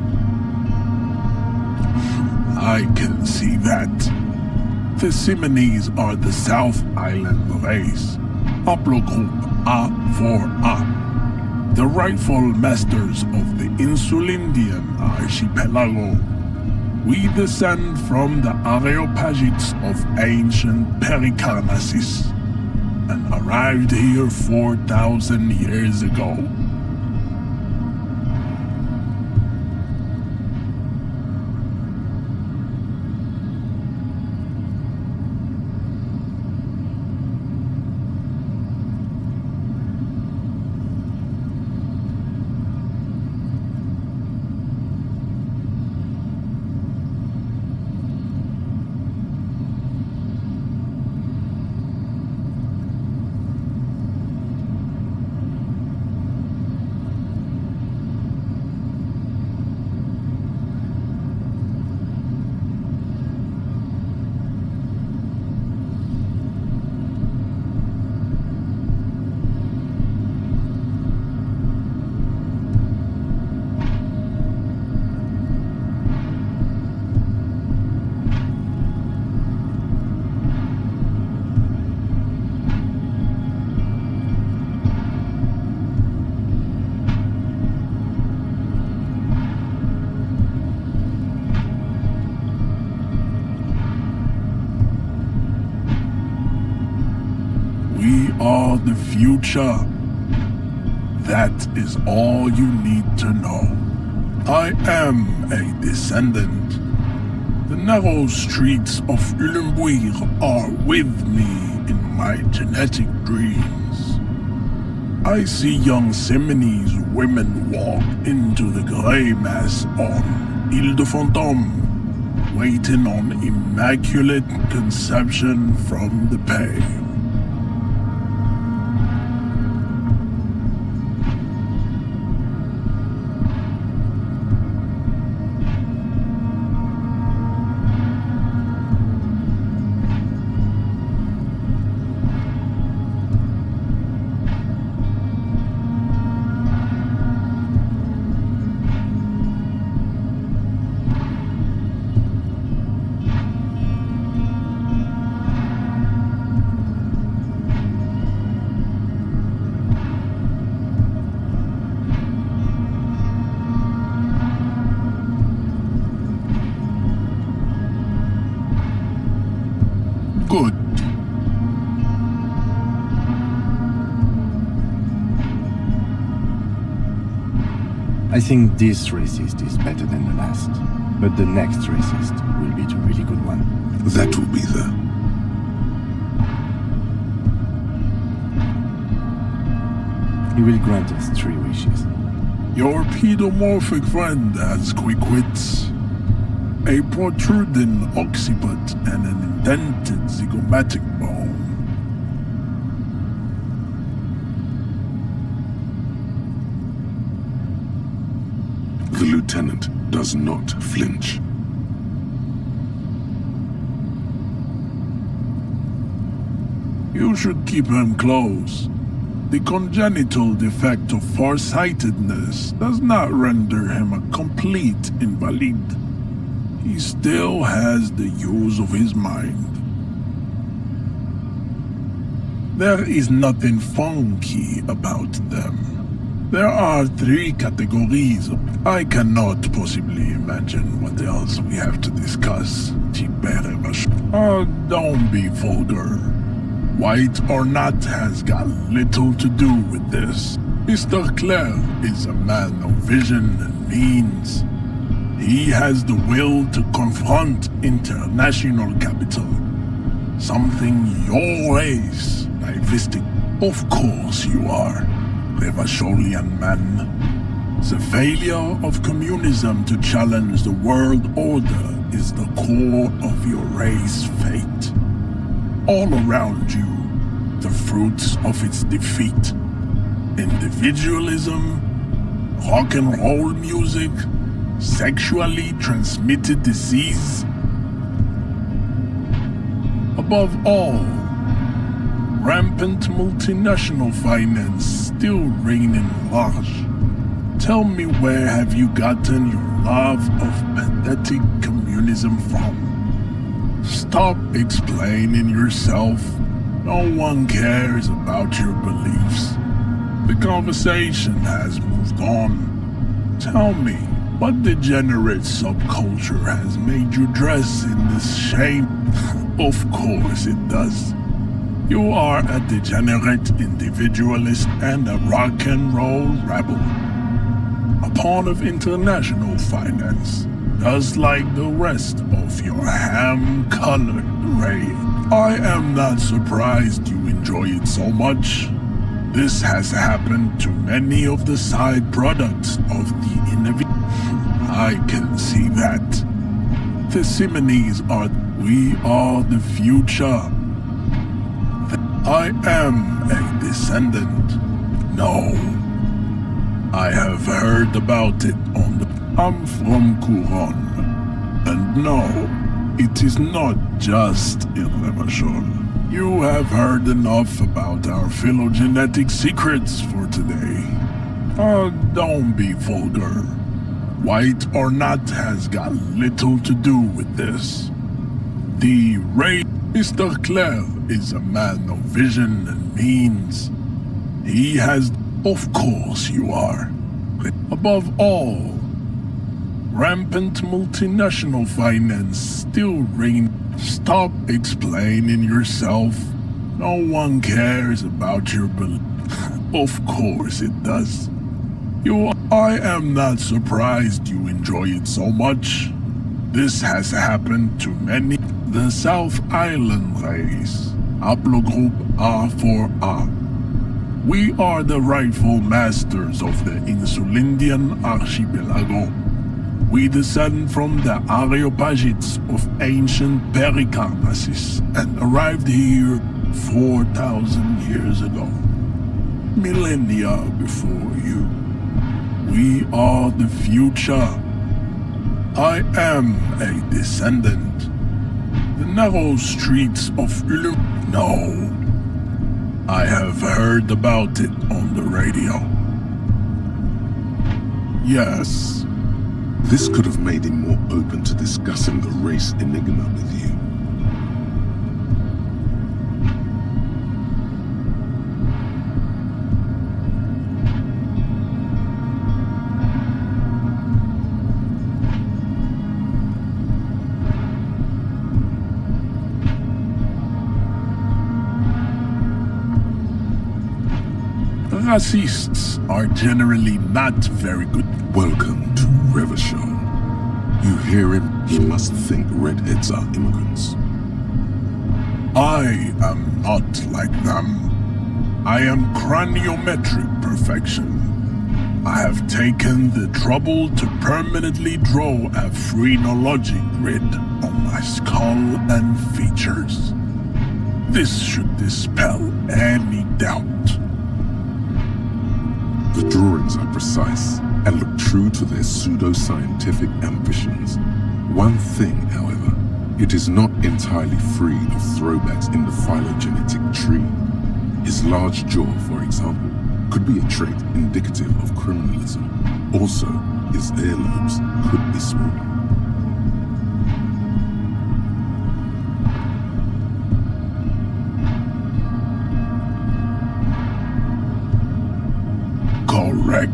I can see that. The Seminoles are the South Island race, haplogroup A4A, the rightful masters of the Insulindian archipelago. We descend from the Areopagites of ancient Pericarnassus and arrived here 4,000 years ago. We are the future. That is all you need to know. I am a descendant. The narrow streets of Ulembuir are with me in my genetic dreams. I see young Seminoles women walk into the grey mass on Ile de Fantôme, waiting on immaculate conception from the pale. Good. I think this racist is better than the last, but the next racist will be the really good one. That will be the... He will grant us 3 wishes. Your pedomorphic friend has quick wits, a protruding occiput, and an indented zygomatic bone. The lieutenant does not flinch. You should keep him close. The congenital defect of farsightedness does not render him a complete invalid. He still has the use of his mind. There is nothing funky about them. There are 3 categories. I cannot possibly imagine what else we have to discuss. Oh, don't be vulgar. White or not has got little to do with this. Mr. Clare is a man of vision and means. He has the will to confront international capital. Something your race, naivistic. Of course you are, Revacholian man. The failure of communism to challenge the world order is the core of your race fate. All around you, the fruits of its defeat. Individualism, rock and roll music, sexually transmitted disease? Above all, rampant multinational finance still reigning large. Tell me, where have you gotten your love of pathetic communism from? Stop explaining yourself. No one cares about your beliefs. The conversation has moved on. Tell me, what degenerate subculture has made you dress in this shame? Of course it does. You are a degenerate individualist and a rock and roll rebel. A pawn of international finance, just like the rest of your ham-colored race. I am not surprised you enjoy it so much. This has happened to many of the side products of the innovation. I can see that. The Simonees we are the future. I am a descendant. No. I have heard about it on the... I'm from Couronne. And no, it is not just Elysium. You have heard enough about our phylogenetic secrets for today. Don't be vulgar. White or not has got little to do with this. The race, Mr. Clare, is a man of vision and means. He has... Of course you are. Above all, rampant multinational finance still reign. Stop explaining yourself. No one cares about your belief. Of course it does. I am not surprised you enjoy it so much. This has happened to many. The South Island race, haplogroup A4A. We are the rightful masters of the Insulindian archipelago. We descend from the Areopagites of ancient Pericarnassus and arrived here 4,000 years ago. Millennia before you. We are the future. I am a descendant. The narrow streets of Elysium. No. I have heard about it on the radio. Yes. This could have made him more open to discussing the race enigma with you. Racists are generally not very good. Welcome to Revachol. You hear him? He must think redheads are immigrants. I am not like them. I am craniometric perfection. I have taken the trouble to permanently draw a phrenologic grid on my skull and features. This should dispel any doubt. The drawings are precise and look true to their pseudo-scientific ambitions. One thing, however, it is not entirely free of throwbacks in the phylogenetic tree. His large jaw, for example, could be a trait indicative of criminalism. Also, his earlobes could be small. Correct.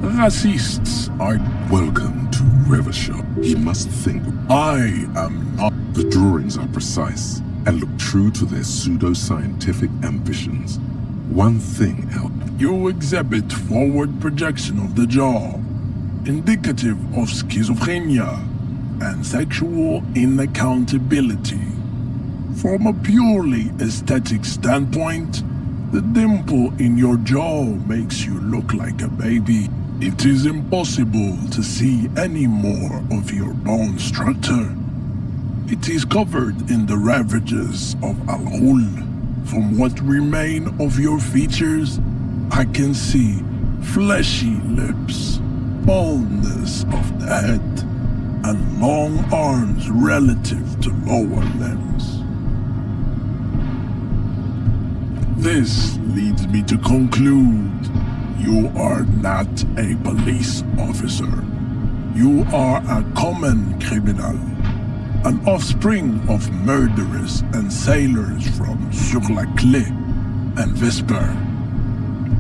Racists are... Welcome to Revachol. He must think... I am not... The drawings are precise and look true to their pseudo-scientific ambitions. One thing, however... You exhibit forward projection of the jaw, indicative of schizophrenia and sexual inaccountability. From a purely aesthetic standpoint, the dimple in your jaw makes you look like a baby. It is impossible to see any more of your bone structure. It is covered in the ravages of Al-Ghul. From what remain of your features, I can see fleshy lips, baldness of the head, and long arms relative to lower limbs. This leads me to conclude you are not a police officer. You are a common criminal, an offspring of murderers and sailors from Sur-la-Clé and Vesper,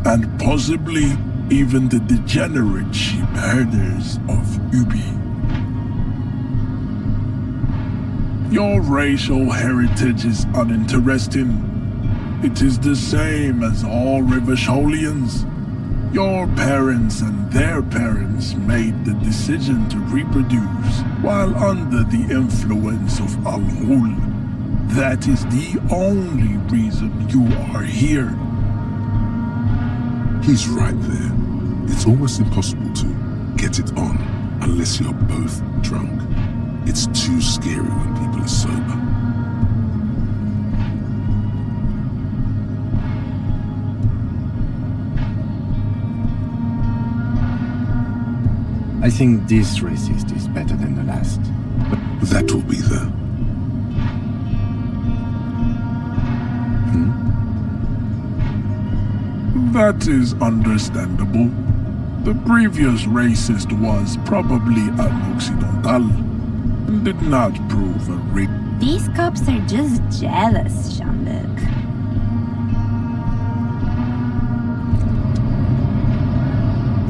and possibly even the degenerate sheep herders of Ubi. Your racial heritage is uninteresting. It is the same as all Rivasholians. Your parents and their parents made the decision to reproduce while under the influence of Al-Ghul. That is the only reason you are here. He's right there. It's almost impossible to get it on unless you're both drunk. It's too scary when people are sober. I think this racist is better than the last. That will be the... That is understandable. The previous racist was probably an Occidental. Did not prove a rape. These cops are just jealous, Jean-Luc.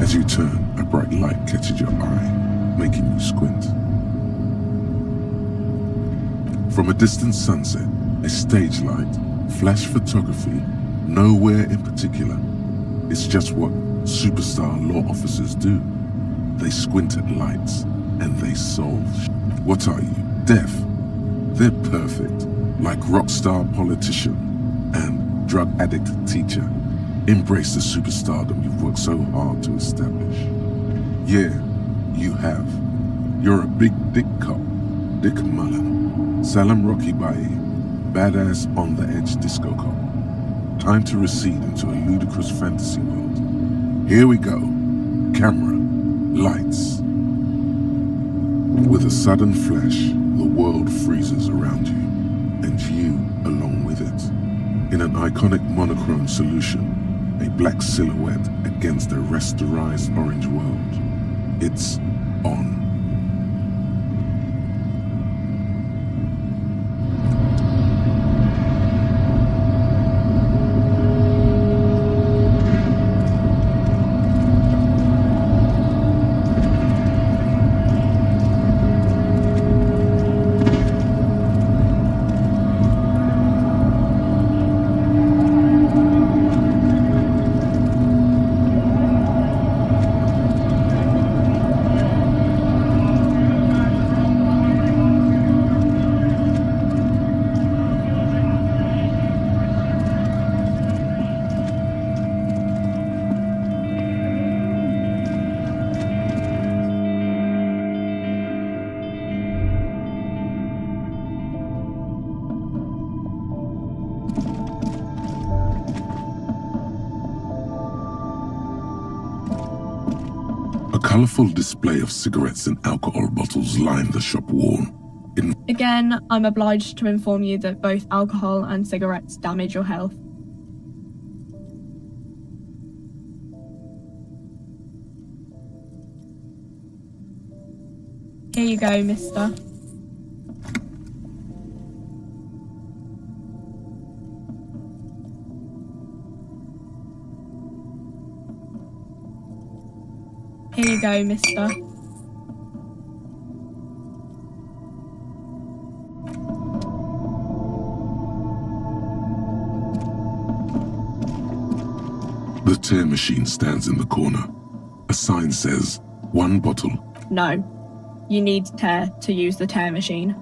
As you turn, a bright light catches your eye, making you squint. From a distant sunset, a stage light, flash photography, nowhere in particular. It's just what superstar law officers do. They squint at lights, and they solve. What are you, deaf? They're perfect, like rock star politician and drug addict teacher. Embrace the superstardom you've worked so hard to establish. Yeah, you have. You're a big dick cop, Dick Mullen, Salem Rocky Baye, badass on the edge disco cop. Time to recede into a ludicrous fantasy world. Here we go. Camera, lights. With a sudden flash, the world freezes around you, and you along with it. In an iconic monochrome solution, a black silhouette against a rasterized orange world. It's on. A colourful display of cigarettes and alcohol bottles line the shop wall. Again, I'm obliged to inform you that both alcohol and cigarettes damage your health. Here you go, mister. Here you go, mister. The tear machine stands in the corner. A sign says, 1 bottle. No. You need tear to use the tear machine.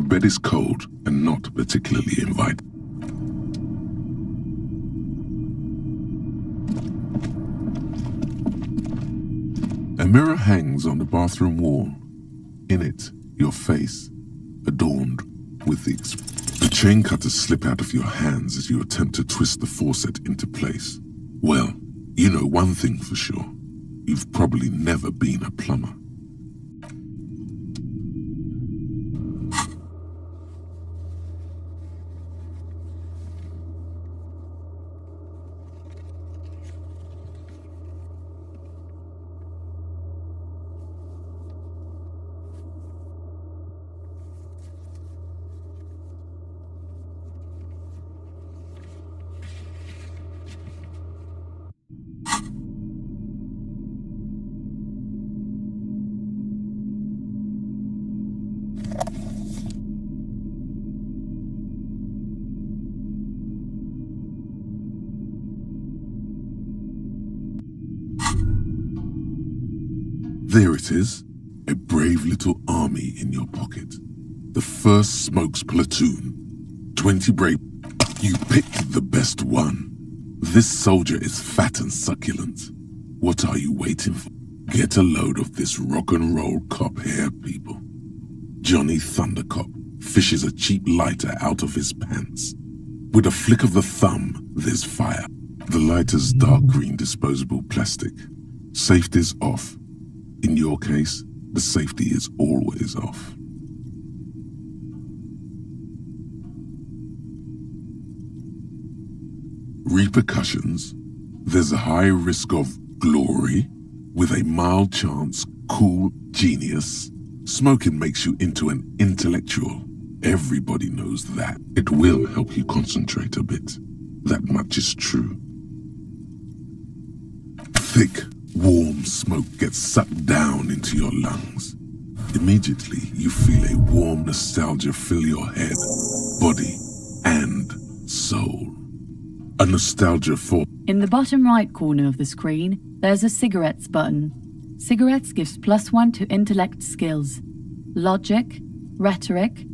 The bed is cold and not particularly inviting. A mirror hangs on the bathroom wall. In it, your face, adorned with the chain cutters slip out of your hands as you attempt to twist the faucet into place. Well, you know one thing for sure. You've probably never been a plumber. There it is, a brave little army in your pocket. The 1st Smokes platoon. 20 brave. You picked the best one. This soldier is fat and succulent. What are you waiting for? Get a load of this rock and roll cop here, people. Johnny Thundercop fishes a cheap lighter out of his pants. With a flick of the thumb, there's fire. The lighter's dark green disposable plastic. Safety's off. In your case, the safety is always off. Repercussions. There's a high risk of glory, with a mild chance, cool genius. Smoking makes you into an intellectual. Everybody knows that. It will help you concentrate a bit. That much is true. Thick, warm smoke gets sucked down into your lungs. Immediately, you feel a warm nostalgia fill your head, body, and soul. A nostalgia for... In the bottom right corner of the screen, there's a cigarettes button. Cigarettes gives +1 to intellect skills. Logic, rhetoric,